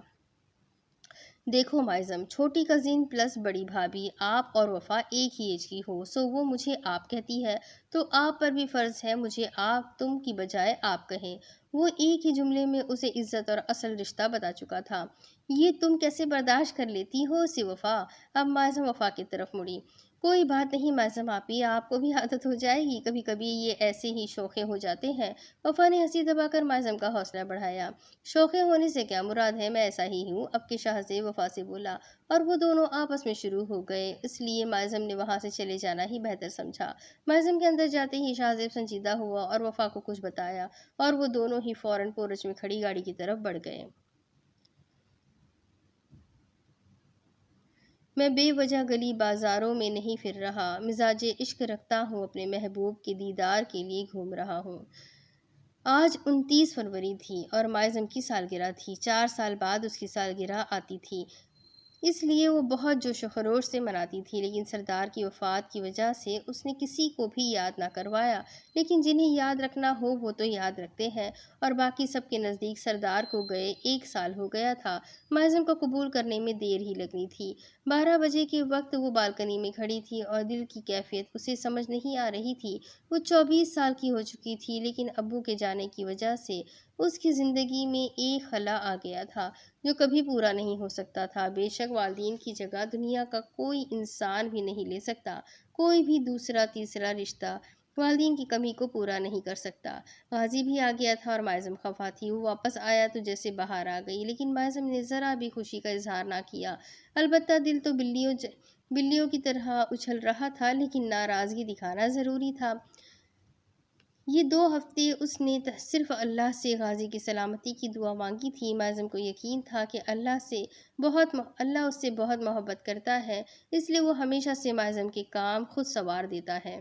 دیکھو معظم، چھوٹی کزن پلس بڑی بھابھی، آپ اور وفا ایک ہی ایج کی ہو، سو وہ مجھے آپ کہتی ہے تو آپ پر بھی فرض ہے مجھے آپ تم کی بجائے آپ کہیں۔ وہ ایک ہی جملے میں اسے عزت اور اصل رشتہ بتا چکا تھا۔ یہ تم کیسے برداشت کر لیتی ہو سی وفا؟ اب معظم وفا کی طرف مڑی۔ کوئی بات نہیں معظم آپی، آپ کو بھی عادت ہو جائے گی، کبھی کبھی یہ ایسے ہی شوخے ہو جاتے ہیں۔ وفا نے ہنسی دبا کر معظم کا حوصلہ بڑھایا۔ شوخے ہونے سے کیا مراد ہے، میں ایسا ہی ہوں، اب کے شاہ زیب وفا سے بولا، اور وہ دونوں آپس میں شروع ہو گئے۔ اس لیے معظم نے وہاں سے چلے جانا ہی بہتر سمجھا۔ معظم کے اندر جاتے ہی شاہ زیب سنجیدہ ہوا اور وفا کو کچھ بتایا، اور وہ دونوں ہی فوراً پورچ میں کھڑی گاڑی کی طرف بڑھ گئے۔ میں بے وجہ گلی بازاروں میں نہیں پھر رہا، مزاج عشق رکھتا ہوں، اپنے محبوب کے دیدار کے لیے گھوم رہا ہوں۔ آج 29 فروری تھی اور معظم کی سالگرہ تھی۔ 4 سال بعد اس کی سالگرہ آتی تھی، اس لیے وہ بہت جوش و خروش سے مناتی تھی، لیکن سردار کی وفات کی وجہ سے اس نے کسی کو بھی یاد نہ کروایا۔ لیکن جنہیں یاد رکھنا ہو وہ تو یاد رکھتے ہیں، اور باقی سب کے نزدیک سردار کو گئے 1 سال ہو گیا تھا۔ معظم کو قبول کرنے میں دیر ہی لگنی تھی۔ 12 بجے کے وقت وہ بالکنی میں کھڑی تھی اور دل کی کیفیت اسے سمجھ نہیں آ رہی تھی۔ وہ 24 سال کی ہو چکی تھی، لیکن ابو کے جانے کی وجہ سے اس کی زندگی میں ایک خلا آ گیا تھا جو کبھی پورا نہیں ہو سکتا تھا۔ بے شک والدین کی جگہ دنیا کا کوئی انسان بھی نہیں لے سکتا، کوئی بھی دوسرا تیسرا رشتہ والدین کی کمی کو پورا نہیں کر سکتا۔ غازی بھی آ گیا تھا اور معظم خفا تھی۔ وہ واپس آیا تو جیسے باہر آ گئی، لیکن معظم نے ذرا بھی خوشی کا اظہار نہ کیا۔ البتہ دل تو بلیوں کی طرح اچھل رہا تھا، لیکن ناراضگی دکھانا ضروری تھا۔ یہ 2 ہفتے اس نے صرف اللہ سے غازی کی سلامتی کی دعا مانگی تھی۔ معظم کو یقین تھا کہ اللہ اس سے بہت محبت کرتا ہے، اس لیے وہ ہمیشہ سے معظم کے کام خود سنوار دیتا ہے۔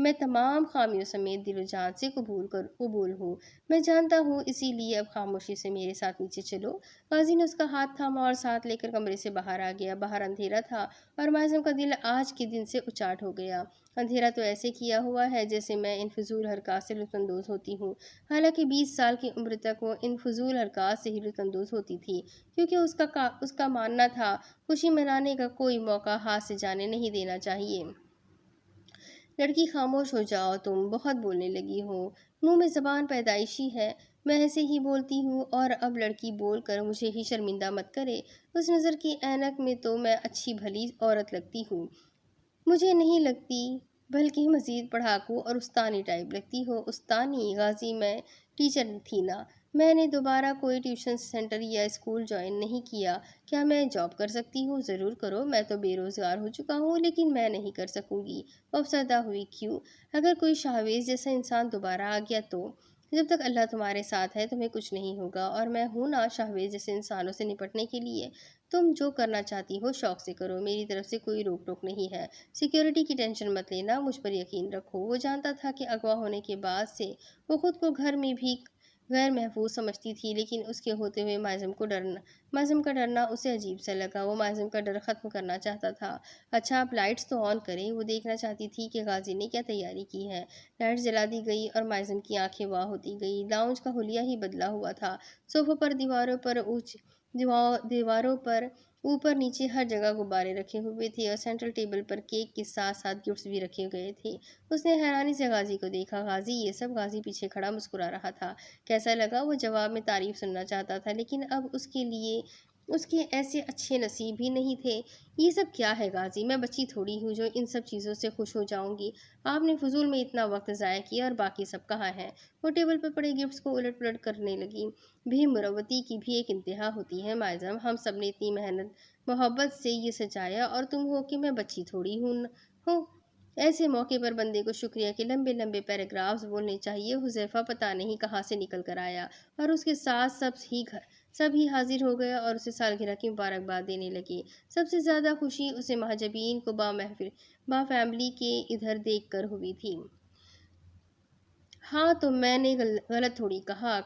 میں تمام خامیوں سمیت دل و جان سے قبول ہوں، میں جانتا ہوں، اسی لیے اب خاموشی سے میرے ساتھ نیچے چلو۔ غازی نے اس کا ہاتھ تھاما اور ساتھ لے کر کمرے سے باہر آ گیا۔ باہر اندھیرا تھا اور معظم کا دل آج کے دن سے اچاٹ ہو گیا۔ اندھیرا تو ایسے کیا ہوا ہے جیسے میں ان فضول حرکات سے لطف اندوز ہوتی ہوں، حالانکہ 20 سال کی عمر تک وہ ان فضول حرکات سے ہی لطف اندوز ہوتی تھی، کیونکہ اس کا ماننا تھا خوشی منانے کا کوئی موقع ہاتھ سے جانے نہیں دینا چاہیے۔ لڑکی خاموش ہو جاؤ، تم بہت بولنے لگی ہو، منہ میں زبان پیدائشی ہے، میں ایسے ہی بولتی ہوں، اور اب لڑکی بول کر مجھے ہی شرمندہ مت کرے۔ اس نظر کی اینک میں تو میں اچھی بھلی عورت لگتی ہوں، مجھے نہیں لگتی، بلکہ مزید پڑھاکو اور استانی ٹائپ لگتی ہو۔ استانی؟ غازی، میں ٹیچر تھی نا، میں نے دوبارہ کوئی ٹیوشن سینٹر یا اسکول جوائن نہیں کیا، کیا میں جاب کر سکتی ہوں؟ ضرور کرو، میں تو بے روزگار ہو چکا ہوں، لیکن میں نہیں کر سکوں گی۔ وہ افسردہ ہوئی۔ کیوں؟ اگر کوئی شاہویز جیسا انسان دوبارہ آ گیا تو؟ جب تک اللہ تمہارے ساتھ ہے تمہیں کچھ نہیں ہوگا، اور میں ہوں نا شاہویز جیسے انسانوں سے نپٹنے کے لیے۔ تم جو کرنا چاہتی ہو شوق سے کرو، میری طرف سے کوئی روک ٹوک نہیں ہے۔ سیکیورٹی کی ٹینشن مت لینا، مجھ پر یقین رکھو۔ وہ جانتا تھا کہ اغوا ہونے کے بعد سے وہ خود کو گھر میں بھی غیر محفوظ سمجھتی تھی، لیکن اس کے ہوتے ہوئے معظم کا ڈرنا اسے عجیب سا لگا۔ وہ معظم کا ڈر ختم کرنا چاہتا تھا۔ اچھا، اب لائٹس تو آن کریں۔ وہ دیکھنا چاہتی تھی کہ غازی نے کیا تیاری کی ہے۔ لائٹس جلا دی گئی اور معظم کی آنکھیں واہ ہوتی گئی۔ لاؤنج کا حلیہ ہی بدلا ہوا تھا۔ صوفوں پر، دیواروں پر اوپر نیچے ہر جگہ غبارے رکھے ہوئے تھے، اور سینٹرل ٹیبل پر کیک کے ساتھ ساتھ گفٹس بھی رکھے گئے تھے۔ اس نے حیرانی سے غازی کو دیکھا۔ غازی، یہ سب؟ غازی پیچھے کھڑا مسکرا رہا تھا۔ کیسا لگا؟ وہ جواب میں تعریف سننا چاہتا تھا، لیکن اب اس کے ایسے اچھے نصیب بھی نہیں تھے۔ یہ سب کیا ہے غازی؟ میں بچی تھوڑی ہوں جو ان سب چیزوں سے خوش ہو جاؤں گی۔ آپ نے فضول میں اتنا وقت ضائع کیا، اور باقی سب کہاں ہیں؟ وہ ٹیبل پر پڑے گفٹس کو الٹ پلٹ کرنے لگی۔ بھی مروتی کی بھی ایک انتہا ہوتی ہے معظم، ہم سب نے اتنی محبت سے یہ سجایا، اور تم ہو کہ میں بچی تھوڑی ہوں۔ ایسے موقع پر بندے کو شکریہ کے لمبے لمبے پیراگرافز بولنے چاہیے۔ حذیفہ پتہ نہیں کہاں سے نکل کر آیا، اور اس کے ساتھ سب ہی حاضر ہو گیا اور اسے سالگرہ کی مبارکباد دینے لگے۔ سب سے زیادہ خوشی اسے مہاجبین کو با فیملی کے ادھر دیکھ کر ہوئی تھی۔ ہاں، تو میں نے غلط تھوڑی کہا۔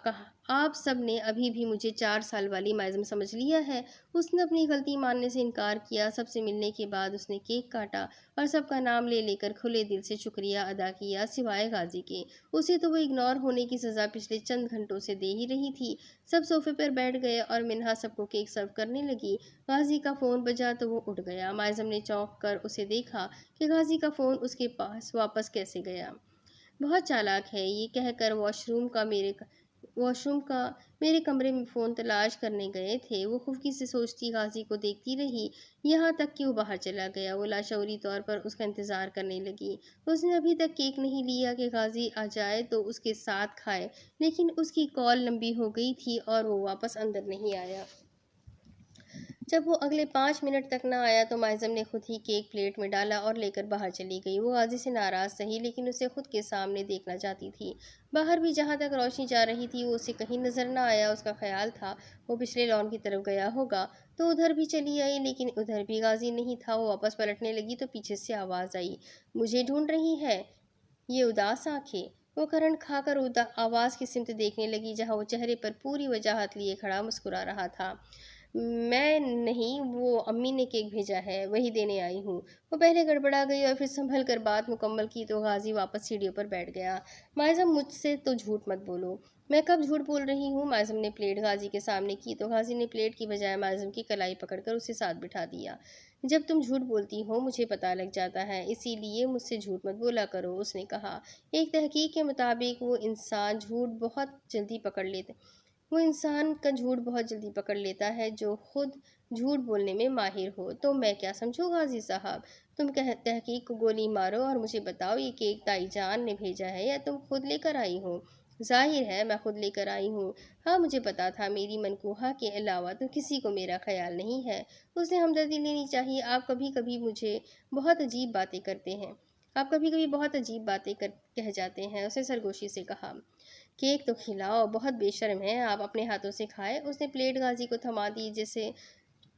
آپ سب نے ابھی بھی مجھے 4 سال والی معظم سمجھ لیا ہے۔ اس نے اپنی غلطی ماننے سے انکار کیا۔ سب سے ملنے کے بعد اس نے کیک کاٹا اور سب کا نام لے لے کر کھلے دل سے شکریہ ادا کیا، سوائے غازی کے۔ اسے تو وہ اگنور ہونے کی سزا پچھلے چند گھنٹوں سے دے ہی رہی تھی۔ سب صوفے پر بیٹھ گئے اور منہا سب کو کیک سرو کرنے لگی۔ غازی کا فون بجا تو وہ اٹھ گیا۔ معظم نے چونک کر اسے دیکھا کہ غازی کا فون اس کے پاس واپس کیسے گیا۔ بہت چالاک ہے، یہ کہہ کر واش روم کا میرے کمرے میں فون تلاش کرنے گئے تھے۔ وہ خفکی سے سوچتی غازی کو دیکھتی رہی، یہاں تک کہ وہ باہر چلا گیا۔ وہ لاشعوری طور پر اس کا انتظار کرنے لگی۔ اس نے ابھی تک کیک نہیں لیا کہ غازی آ جائے تو اس کے ساتھ کھائے، لیکن اس کی کال لمبی ہو گئی تھی اور وہ واپس اندر نہیں آیا۔ جب وہ اگلے 5 منٹ تک نہ آیا تو معظم نے خود ہی کیک پلیٹ میں ڈالا اور لے کر باہر چلی گئی۔ وہ غازی سے ناراض سہی، لیکن اسے خود کے سامنے دیکھنا چاہتی تھی۔ باہر بھی جہاں تک روشنی جا رہی تھی وہ اسے کہیں نظر نہ آیا۔ اس کا خیال تھا وہ پچھلے لان کی طرف گیا ہوگا، تو ادھر بھی چلی آئی، لیکن ادھر بھی غازی نہیں تھا۔ وہ واپس پلٹنے لگی تو پیچھے سے آواز آئی، مجھے ڈھونڈ رہی ہے یہ اداس آنکھیں؟ وہ کرنٹ کھا کر آواز کی سمت دیکھنے لگی، جہاں وہ چہرے پر پوری وجاہت لیے کھڑا مسکرا رہا تھا۔ میں نہیں، وہ امی نے کیک بھیجا ہے، وہی دینے آئی ہوں۔ وہ پہلے گڑبڑا گئی اور پھر سنبھل کر بات مکمل کی تو غازی واپس سیڑھیوں پر بیٹھ گیا۔ معظم، مجھ سے تو جھوٹ مت بولو۔ میں کب جھوٹ بول رہی ہوں؟ معظم نے پلیٹ غازی کے سامنے کی تو غازی نے پلیٹ کی بجائے معظم کی کلائی پکڑ کر اسے ساتھ بٹھا دیا۔ جب تم جھوٹ بولتی ہو مجھے پتہ لگ جاتا ہے، اسی لیے مجھ سے جھوٹ مت بولا کرو، اس نے کہا۔ ایک تحقیق کے مطابق وہ انسان کا جھوٹ بہت جلدی پکڑ لیتا ہے جو خود جھوٹ بولنے میں ماہر ہو۔ تو میں کیا سمجھوں غازی صاحب؟ تم تحقیق کو گولی مارو اور مجھے بتاؤ یہ کیک تائی جان نے بھیجا ہے یا تم خود لے کر آئی ہو؟ ظاہر ہے میں خود لے کر آئی ہوں۔ ہاں، مجھے پتا تھا، میری منکوحہ کے علاوہ تو کسی کو میرا خیال نہیں ہے۔ اس نے ہمدردی لینی چاہیے۔ آپ کبھی کبھی بہت عجیب باتیں کہہ جاتے ہیں، اسے سرگوشی سے کہا۔ کیک تو کھلاؤ، بہت بے شرم ہیں آپ، اپنے ہاتھوں سے کھائے۔ اس نے پلیٹ غازی کو تھما دی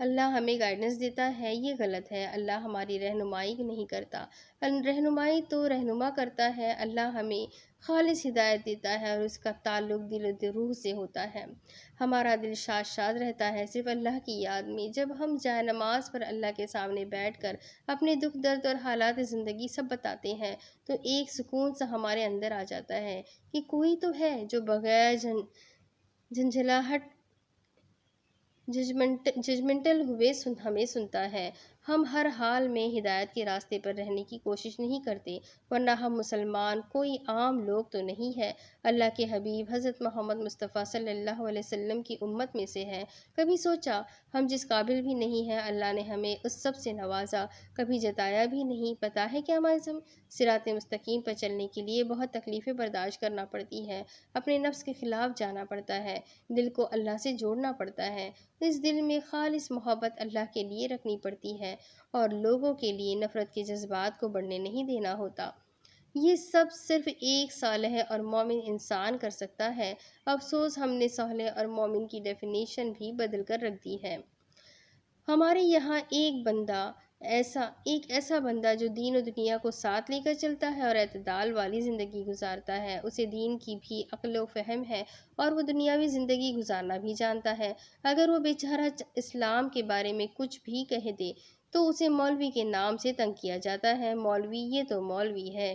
اللہ ہمیں گائیڈنس دیتا ہے، یہ غلط ہے۔ اللہ ہماری رہنمائی نہیں کرتا، رہنمائی تو رہنما کرتا ہے۔ اللہ ہمیں خالص ہدایت دیتا ہے اور اس کا تعلق دل و روح سے ہوتا ہے۔ ہمارا دل شاد شاد رہتا ہے صرف اللہ کی یاد میں۔ جب ہم جائے نماز پر اللہ کے سامنے بیٹھ کر اپنے دکھ درد اور حالات زندگی سب بتاتے ہیں تو ایک سکون سا ہمارے اندر آ جاتا ہے کہ کوئی تو ہے جو بغیر جھنجھلاہٹ ججمنٹل ہوئے ہمیں سنتا ہے۔ ہم ہر حال میں ہدایت کے راستے پر رہنے کی کوشش نہیں کرتے، ورنہ ہم مسلمان کوئی عام لوگ تو نہیں ہے، اللہ کے حبیب حضرت محمد مصطفیٰ صلی اللہ علیہ وسلم کی امت میں سے ہیں۔ کبھی سوچا ہم جس قابل بھی نہیں ہیں اللہ نے ہمیں اس سب سے نوازا، کبھی جتایا بھی نہیں۔ پتہ ہے کیا معظم، صراط مستقیم پر چلنے کے لیے بہت تکلیفیں برداشت کرنا پڑتی ہیں، اپنے نفس کے خلاف جانا پڑتا ہے، دل کو اللہ سے جوڑنا پڑتا ہے، اس دل میں خالص محبت اللہ کے لیے رکھنی پڑتی ہے اور لوگوں کے لیے نفرت کے جذبات کو بڑھنے نہیں دینا ہوتا۔ یہ سب صرف ایک صالح اور مومن انسان کر سکتا ہے۔ افسوس ہم نے صالح اور مومن کی ڈیفینیشن بھی بدل کر رکھ دی ہے۔ ہمارے یہاں ایک ایسا بندہ جو دین و دنیا کو ساتھ لے کر چلتا ہے اور اعتدال والی زندگی گزارتا ہے، اسے دین کی بھی عقل و فہم ہے اور وہ دنیاوی زندگی گزارنا بھی جانتا ہے۔ اگر وہ بیچارہ اسلام کے بارے میں کچھ بھی کہہ دے تو اسے مولوی کے نام سے تنگ کیا جاتا ہے۔ مولوی، یہ تو مولوی ہے۔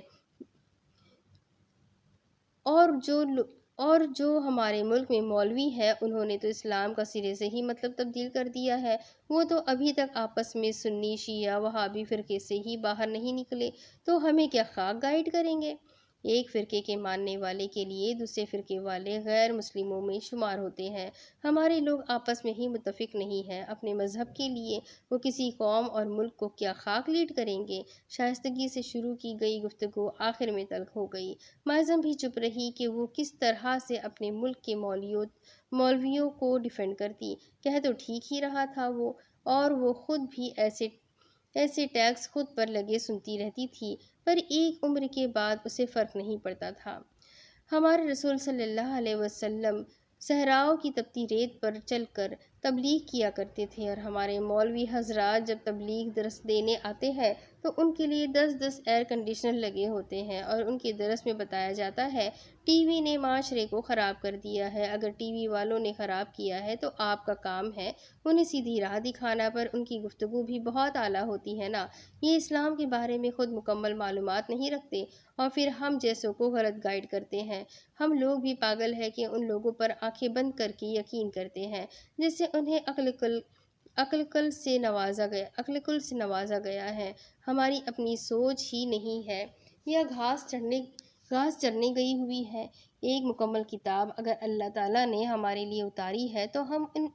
اور جو ہمارے ملک میں مولوی ہے انہوں نے تو اسلام کا سرے سے ہی مطلب تبدیل کر دیا ہے۔ وہ تو ابھی تک آپس میں سنی شیعہ وہابی فرقے سے ہی باہر نہیں نکلے، تو ہمیں کیا خاک گائیڈ کریں گے؟ ایک فرقے کے ماننے والے کے لیے دوسرے فرقے والے غیر مسلموں میں شمار ہوتے ہیں۔ ہمارے لوگ آپس میں ہی متفق نہیں ہیں اپنے مذہب کے لیے، وہ کسی قوم اور ملک کو کیا خاک لیڈ کریں گے؟ شائستگی سے شروع کی گئی گفتگو آخر میں تلخ ہو گئی۔ معظم بھی چپ رہی کہ وہ کس طرح سے اپنے ملک کے مولویوں کو ڈیفینڈ کرتی، کہہ تو ٹھیک ہی رہا تھا وہ، اور وہ خود بھی ایسے ٹیکس خود پر لگے سنتی رہتی تھی، پر ایک عمر کے بعد اسے فرق نہیں پڑتا تھا۔ ہمارے رسول صلی اللہ علیہ وسلم صحراؤں کی تپتی ریت پر چل کر تبلیغ کیا کرتے تھے، اور ہمارے مولوی حضرات جب تبلیغ درس دینے آتے ہیں تو ان کے لیے 10 ایئر کنڈیشنر لگے ہوتے ہیں اور ان کے درس میں بتایا جاتا ہے ٹی وی نے معاشرے کو خراب کر دیا ہے، اگر ٹی وی والوں نے خراب کیا ہے تو آپ کا کام ہے انہیں سیدھی راہ دکھانا، پر ان کی گفتگو بھی بہت اعلیٰ ہوتی ہے نا، یہ اسلام کے بارے میں خود مکمل معلومات نہیں رکھتے اور پھر ہم جیسوں کو غلط گائیڈ کرتے ہیں۔ ہم لوگ بھی پاگل ہیں کہ ان لوگوں پر آنکھیں بند کر کے یقین کرتے ہیں جس سے انہیں عقل کل سے نوازا گیا ہے، ہماری اپنی سوچ ہی نہیں ہے یا گھاس چرنے گئی ہوئی ہے۔ ایک مکمل کتاب اگر اللہ تعالیٰ نے ہمارے لیے اتاری ہے تو ہم ان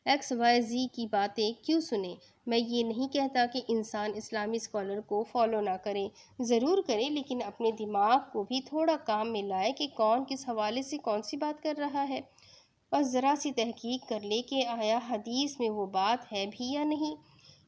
ایکس وائی زی کی باتیں کیوں سنیں؟ میں یہ نہیں کہتا کہ انسان اسلامی اسکالر کو فالو نہ کرے، ضرور کرے، لیکن اپنے دماغ کو بھی تھوڑا کام میں لائے کہ کون کس حوالے سے کون سی بات کر رہا ہے، اور ذرا سی تحقیق کر لے کہ آیا حدیث میں وہ بات ہے بھی یا نہیں۔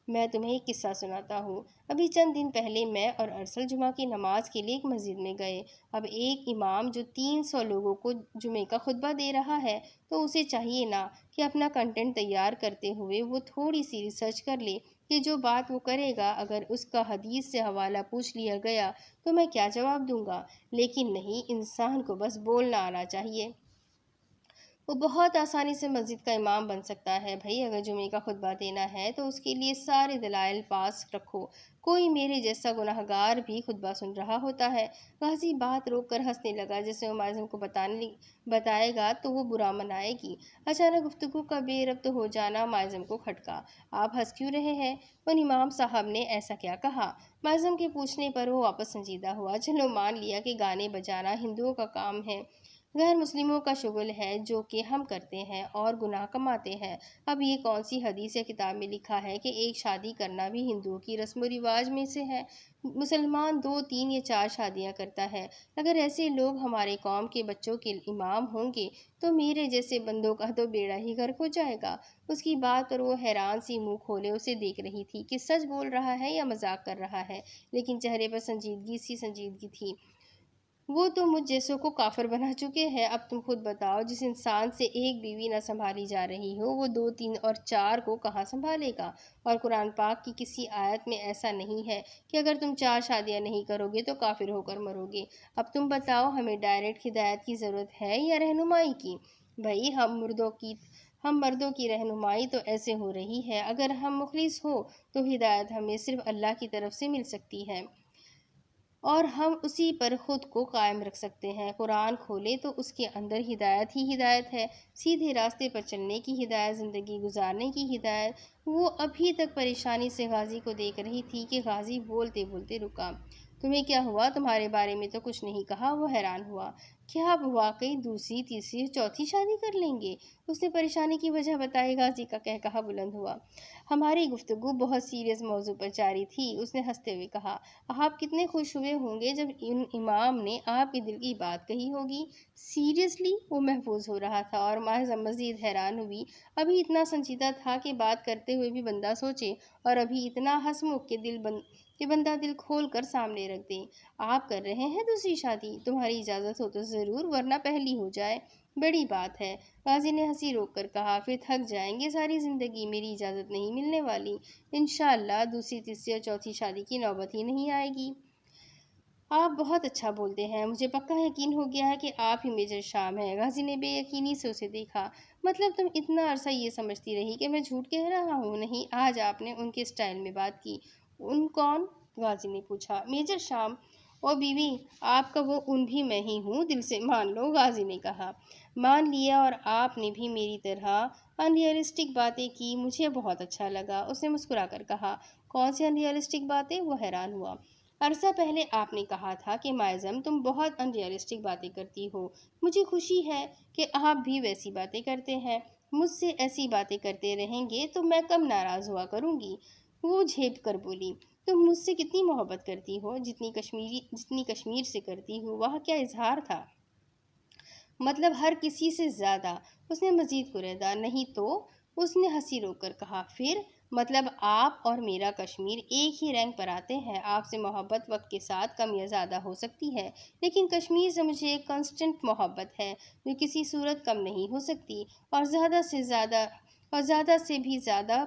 میں تمہیں ایک قصہ سناتا ہوں۔ ابھی چند دن پہلے میں اور ارسل جمعہ کی نماز کے لیے ایک مسجد میں گئے۔ اب ایک امام جو 300 لوگوں کو جمعے کا خطبہ دے رہا ہے تو اسے چاہیے نا کہ اپنا کنٹینٹ تیار کرتے ہوئے وہ تھوڑی سی ریسرچ کر لے کہ جو بات وہ کرے گا اگر اس کا حدیث سے حوالہ پوچھ لیا گیا تو میں کیا جواب دوں گا۔ لیکن نہیں، انسان کو بس بولنا آنا چاہیے۔ وہ بہت آسانی سے مسجد کا امام بن سکتا ہے۔ بھائی اگر جمعے کا خطبہ دینا ہے تو اس کے لیے سارے دلائل پاس رکھو، کوئی میرے جیسا گناہگار بھی خطبہ سن رہا ہوتا ہے۔ غازی بات روک کر ہنسنے لگا، جیسے وہ معظم کو بتائے گا تو وہ برا منائے گی۔ اچانک گفتگو کا بے ربط ہو جانا معظم کو کھٹکا۔ آپ ہنس کیوں رہے ہیں؟ ان امام صاحب نے ایسا کیا کہا؟ معظم کے پوچھنے پر وہ واپس سنجیدہ ہوا۔ چلو مان لیا کہ گانے بجانا ہندوؤں کا کام ہے، غیر مسلموں کا شغل ہے، جو کہ ہم کرتے ہیں اور گناہ کماتے ہیں۔ اب یہ کون سی حدیث یا کتاب میں لکھا ہے کہ ایک شادی کرنا بھی ہندوؤں کی رسم و رواج میں سے ہے؟ مسلمان 2، 3 یا 4 شادیاں کرتا ہے۔ اگر ایسے لوگ ہمارے قوم کے بچوں کے امام ہوں گے تو میرے جیسے بندوں کا تو بیڑا ہی غرق ہو جائے گا۔ اس کی بات پر وہ حیران سی منہ کھولے اسے دیکھ رہی تھی کہ سچ بول رہا ہے یا مذاق کر رہا ہے، لیکن چہرے پر سنجیدگی تھی۔ وہ تو مجھ جیسوں کو کافر بنا چکے ہیں۔ اب تم خود بتاؤ، جس انسان سے ایک بیوی نہ سنبھالی جا رہی ہو، وہ 2 3 اور 4 کو کہاں سنبھالے گا؟ اور قرآن پاک کی کسی آیت میں ایسا نہیں ہے کہ اگر تم 4 شادیاں نہیں کرو گے تو کافر ہو کر مرو گے۔ اب تم بتاؤ، ہمیں ڈائریکٹ ہدایت کی ضرورت ہے یا رہنمائی کی؟ بھائی، ہم مردوں کی رہنمائی تو ایسے ہو رہی ہے، اگر ہم مخلص ہو تو ہدایت ہمیں صرف اللہ کی طرف سے مل سکتی ہے اور ہم اسی پر خود کو قائم رکھ سکتے ہیں۔ قرآن کھولے تو اس کے اندر ہدایت ہی ہدایت ہے، سیدھے راستے پر چلنے کی ہدایت، زندگی گزارنے کی ہدایت۔ وہ ابھی تک پریشانی سے غازی کو دیکھ رہی تھی کہ غازی بولتے بولتے رکا۔ تمہیں کیا ہوا؟ تمہارے بارے میں تو کچھ نہیں کہا۔ وہ حیران ہوا۔ کیا آپ واقعی 2ری 3ری 4تھی شادی کر لیں گے؟ اس نے پریشانی کی وجہ بتائی۔ غازی کا کہا بلند ہوا۔ ہماری گفتگو بہت سیریس موضوع پر جاری تھی، اس نے ہنستے ہوئے کہا۔ آپ کتنے خوش ہوئے ہوں گے جب ان امام نے آپ کے دل کی بات کہی ہوگی۔ سیریسلی؟ وہ محفوظ ہو رہا تھا اور ماہزم مزید حیران ہوئی۔ ابھی اتنا سنجیدہ تھا کہ بات کرتے ہوئے بھی بندہ سوچے، اور ابھی اتنا ہنسمکھ کہ بندہ دل کھول کر سامنے رکھ دے۔ آپ کر رہے ہیں 2ری شادی؟ تمہاری اجازت ہو تو ضرور، ورنہ پہلی ہو جائے۔ بڑی بات ہے، غازی نے ہنسی روک کر کہا۔ پھر تھک جائیں گے ساری زندگی، میری اجازت نہیں ملنے والی۔ انشاءاللہ 2ری 3ری اور 4تھی شادی کی نوبت ہی نہیں آئے گی۔ آپ بہت اچھا بولتے ہیں، مجھے پکا یقین ہو گیا ہے کہ آپ ہی میجر شام ہیں۔ غازی نے بے یقینی سے اسے دیکھا۔ مطلب تم اتنا عرصہ یہ سمجھتی رہی کہ میں جھوٹ کہہ رہا ہوں؟ نہیں، آج آپ نے ان کے سٹائل میں بات کی۔ ان کون؟ غازی نے پوچھا۔ میجر شام۔ او بیوی، آپ کا وہ ان بھی میں ہی ہوں، دل سے مان لو، غازی نے کہا۔ مان لیا، اور آپ نے بھی میری طرح ان ریئلسٹک باتیں کی، مجھے بہت اچھا لگا، اس نے مسکرا کر کہا۔ کون سی ان ریئلسٹک باتیں؟ وہ حیران ہوا۔ عرصہ پہلے آپ نے کہا تھا کہ ماعظم تم بہت ان ریئلسٹک باتیں کرتی ہو۔ مجھے خوشی ہے کہ آپ بھی ویسی باتیں کرتے ہیں۔ مجھ سے ایسی باتیں کرتے رہیں گے تو میں کم ناراض ہوا کروں گی۔ وہ جھیپ کر بولی۔ تم مجھ سے کتنی محبت کرتی ہو؟ جتنی کشمیر سے کرتی ہو۔ وہاں کیا اظہار تھا؟ مطلب ہر کسی سے زیادہ، اس نے مزید کریدا۔ نہیں تو؟ اس نے ہنسی روک کر کہا۔ پھر؟ مطلب آپ اور میرا کشمیر ایک ہی رینک پر آتے ہیں۔ آپ سے محبت وقت کے ساتھ کم یا زیادہ ہو سکتی ہے، لیکن کشمیر سے مجھے ایک کانسٹنٹ محبت ہے جو کسی صورت کم نہیں ہو سکتی، اور زیادہ سے بھی زیادہ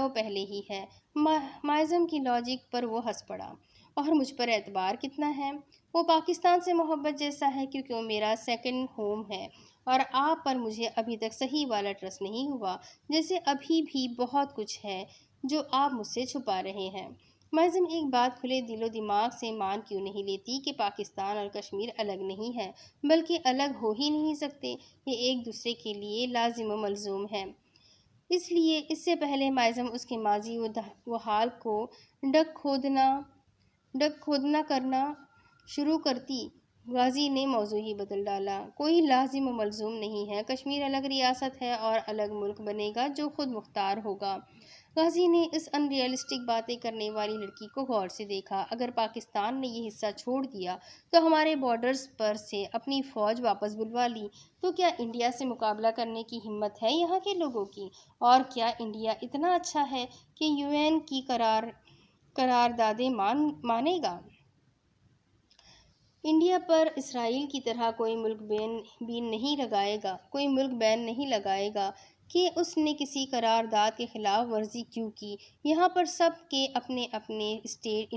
وہ پہلے ہی ہے۔ ماعظم کی لاجک پر وہ ہنس پڑا۔ اور مجھ پر اعتبار کتنا ہے؟ وہ پاکستان سے محبت جیسا ہے، کیونکہ وہ میرا سیکنڈ ہوم ہے، اور آپ پر مجھے ابھی تک صحیح والا ٹرسٹ نہیں ہوا۔ جیسے ابھی بھی بہت کچھ ہے جو آپ مجھ سے چھپا رہے ہیں۔ ماعظم ایک بات کھلے دل و دماغ سے مان کیوں نہیں لیتی کہ پاکستان اور کشمیر الگ نہیں ہے، بلکہ الگ ہو ہی نہیں سکتے، یہ ایک دوسرے کے لیے لازم و ملزوم ہے۔ اس لیے اس سے پہلے ماعظم اس کے ماضی و حال کو ڈگ کھودنا کرنا شروع کرتی، غازی نے موضوع ہی بدل ڈالا۔ کوئی لازم و ملزوم نہیں ہے، کشمیر الگ ریاست ہے اور الگ ملک بنے گا جو خود مختار ہوگا۔ غازی نے اس ان ریئلسٹک باتیں کرنے والی لڑکی کو غور سے دیکھا۔ اگر پاکستان نے یہ حصہ چھوڑ دیا تو ہمارے بارڈرز پر سے اپنی فوج واپس بلوا لی تو کیا انڈیا سے مقابلہ کرنے کی ہمت ہے یہاں کے لوگوں کی؟ اور کیا انڈیا اتنا اچھا ہے کہ UN کی قراردادیں مانے گا؟ انڈیا پر اسرائیل کی طرح کوئی ملک بین نہیں لگائے گا کہ اس نے کسی قرارداد کے خلاف ورزی کیوں کی۔ یہاں پر سب کے اپنے اپنے اسٹیٹ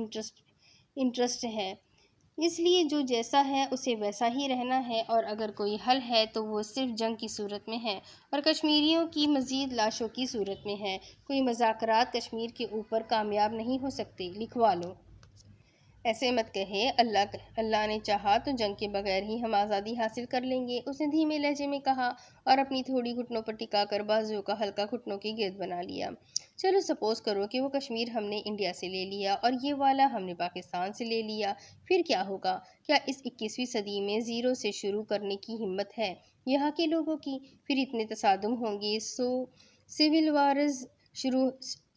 انٹرسٹ ہے، اس لیے جو جیسا ہے اسے ویسا ہی رہنا ہے، اور اگر کوئی حل ہے تو وہ صرف جنگ کی صورت میں ہے اور کشمیریوں کی مزید لاشوں کی صورت میں ہے۔ کوئی مذاکرات کشمیر کے اوپر کامیاب نہیں ہو سکتے، لکھوا لو۔ ایسے مت کہے، اللہ نے چاہا تو جنگ کے بغیر ہی ہم آزادی حاصل کر لیں گے، اس نے دھیمے لہجے میں کہا، اور اپنی تھوڑی گھٹنوں پر ٹکا کر بازوؤں کا حلقہ گھٹنوں کی گرد بنا لیا۔ چلو سپوز کرو کہ وہ کشمیر ہم نے انڈیا سے لے لیا اور یہ والا ہم نے پاکستان سے لے لیا، پھر کیا ہوگا؟ کیا اس 21ویں صدی میں زیرو سے شروع کرنے کی ہمت ہے یہاں کے لوگوں کی؟ پھر اتنے تصادم ہوں گے،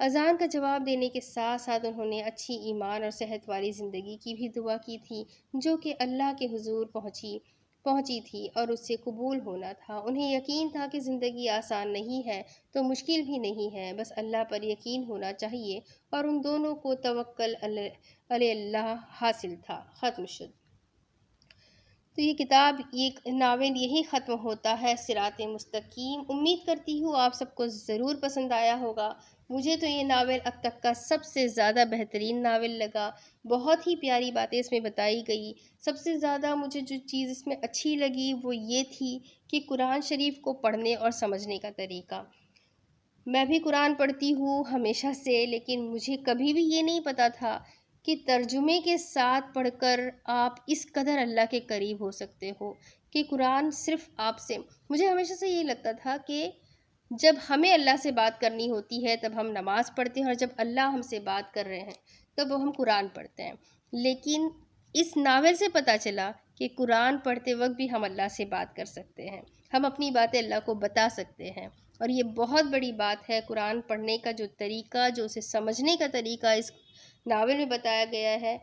اذان کا جواب دینے کے ساتھ ساتھ انہوں نے اچھی ایمان اور صحت والی زندگی کی بھی دعا کی تھی، جو کہ اللہ کے حضور پہنچی تھی اور اس سے قبول ہونا تھا۔ انہیں یقین تھا کہ زندگی آسان نہیں ہے تو مشکل بھی نہیں ہے، بس اللہ پر یقین ہونا چاہیے، اور ان دونوں کو توکل علی اللہ حاصل تھا۔ ختم شد۔ تو یہ کتاب، یہ ناول یہی ختم ہوتا ہے، صراط مستقیم۔ امید کرتی ہوں آپ سب کو ضرور پسند آیا ہوگا۔ مجھے تو یہ ناول اب تک کا سب سے زیادہ بہترین ناول لگا۔ بہت ہی پیاری باتیں اس میں بتائی گئی۔ سب سے زیادہ مجھے جو چیز اس میں اچھی لگی وہ یہ تھی کہ قرآن شریف کو پڑھنے اور سمجھنے کا طریقہ۔ میں بھی قرآن پڑھتی ہوں ہمیشہ سے، لیکن مجھے کبھی بھی یہ نہیں پتا تھا کہ ترجمے کے ساتھ پڑھ کر آپ اس قدر اللہ کے قریب ہو سکتے ہو، کہ قرآن صرف آپ سے، مجھے ہمیشہ سے یہ لگتا تھا کہ جب ہمیں اللہ سے بات کرنی ہوتی ہے تب ہم نماز پڑھتے ہیں، اور جب اللہ ہم سے بات کر رہے ہیں تب ہم قرآن پڑھتے ہیں۔ لیکن اس ناول سے پتہ چلا کہ قرآن پڑھتے وقت بھی ہم اللہ سے بات کر سکتے ہیں، ہم اپنی باتیں اللہ کو بتا سکتے ہیں، اور یہ بہت بڑی بات ہے۔ قرآن پڑھنے کا جو طریقہ، جو اسے سمجھنے کا طریقہ اس ناول میں بتایا گیا ہے،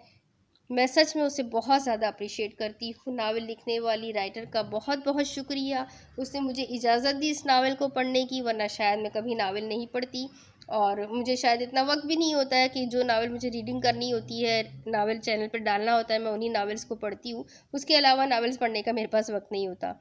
میں سچ میں اسے بہت زیادہ اپریشیٹ کرتی ہوں۔ ناول لکھنے والی رائٹر کا بہت بہت شکریہ، اس نے مجھے اجازت دی اس ناول کو پڑھنے کی، ورنہ شاید میں کبھی ناول نہیں پڑھتی، اور مجھے شاید اتنا وقت بھی نہیں ہوتا ہے کہ جو ناول مجھے ریڈنگ کرنی ہوتی ہے، ناول چینل پر ڈالنا ہوتا ہے، میں انہی ناولز کو پڑھتی ہوں۔ اس کے علاوہ ناولز پڑھنے کا میرے پاس وقت نہیں ہوتا۔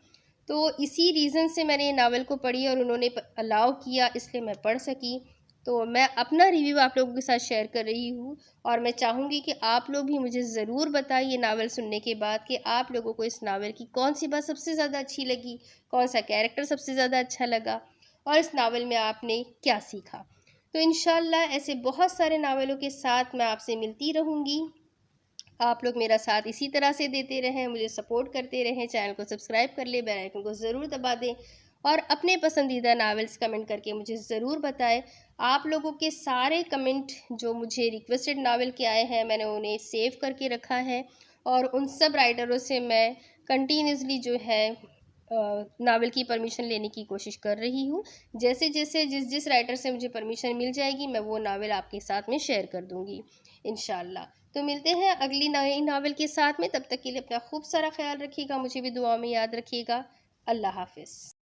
تو اسی ریزن سے میں نے یہ ناول کو پڑھی، اور انہوں نے الاؤ کیا، اس لیے میں پڑھ سکی۔ تو میں اپنا ریویو آپ لوگوں کے ساتھ شیئر کر رہی ہوں، اور میں چاہوں گی کہ آپ لوگ بھی مجھے ضرور بتائیں یہ ناول سننے کے بعد کہ آپ لوگوں کو اس ناول کی کون سی بات سب سے زیادہ اچھی لگی، کون سا کیریکٹر سب سے زیادہ اچھا لگا، اور اس ناول میں آپ نے کیا سیکھا۔ تو انشاءاللہ ایسے بہت سارے ناولوں کے ساتھ میں آپ سے ملتی رہوں گی۔ آپ لوگ میرا ساتھ اسی طرح سے دیتے رہیں، مجھے سپورٹ کرتے رہیں، چینل کو سبسکرائب کر لیں، بیل آئیکن کو ضرور دبا دیں، اور اپنے پسندیدہ ناولز کمنٹ کر کے مجھے ضرور بتائیں۔ آپ لوگوں کے سارے کمنٹ جو مجھے ریکویسٹڈ ناول کے آئے ہیں، میں نے انہیں سیو کر کے رکھا ہے، اور ان سب رائٹروں سے میں کنٹینیوسلی جو ہے ناول کی پرمیشن لینے کی کوشش کر رہی ہوں۔ جیسے جیسے جس رائٹر سے مجھے پرمیشن مل جائے گی، میں وہ ناول آپ کے ساتھ میں شیئر کر دوں گی انشاءاللہ۔ تو ملتے ہیں اگلی نئی ناول کے ساتھ میں، تب تک کے لیے اپنا خوب سارا خیال رکھیے گا، مجھے بھی دعا میں یاد رکھیے گا۔ اللہ حافظ۔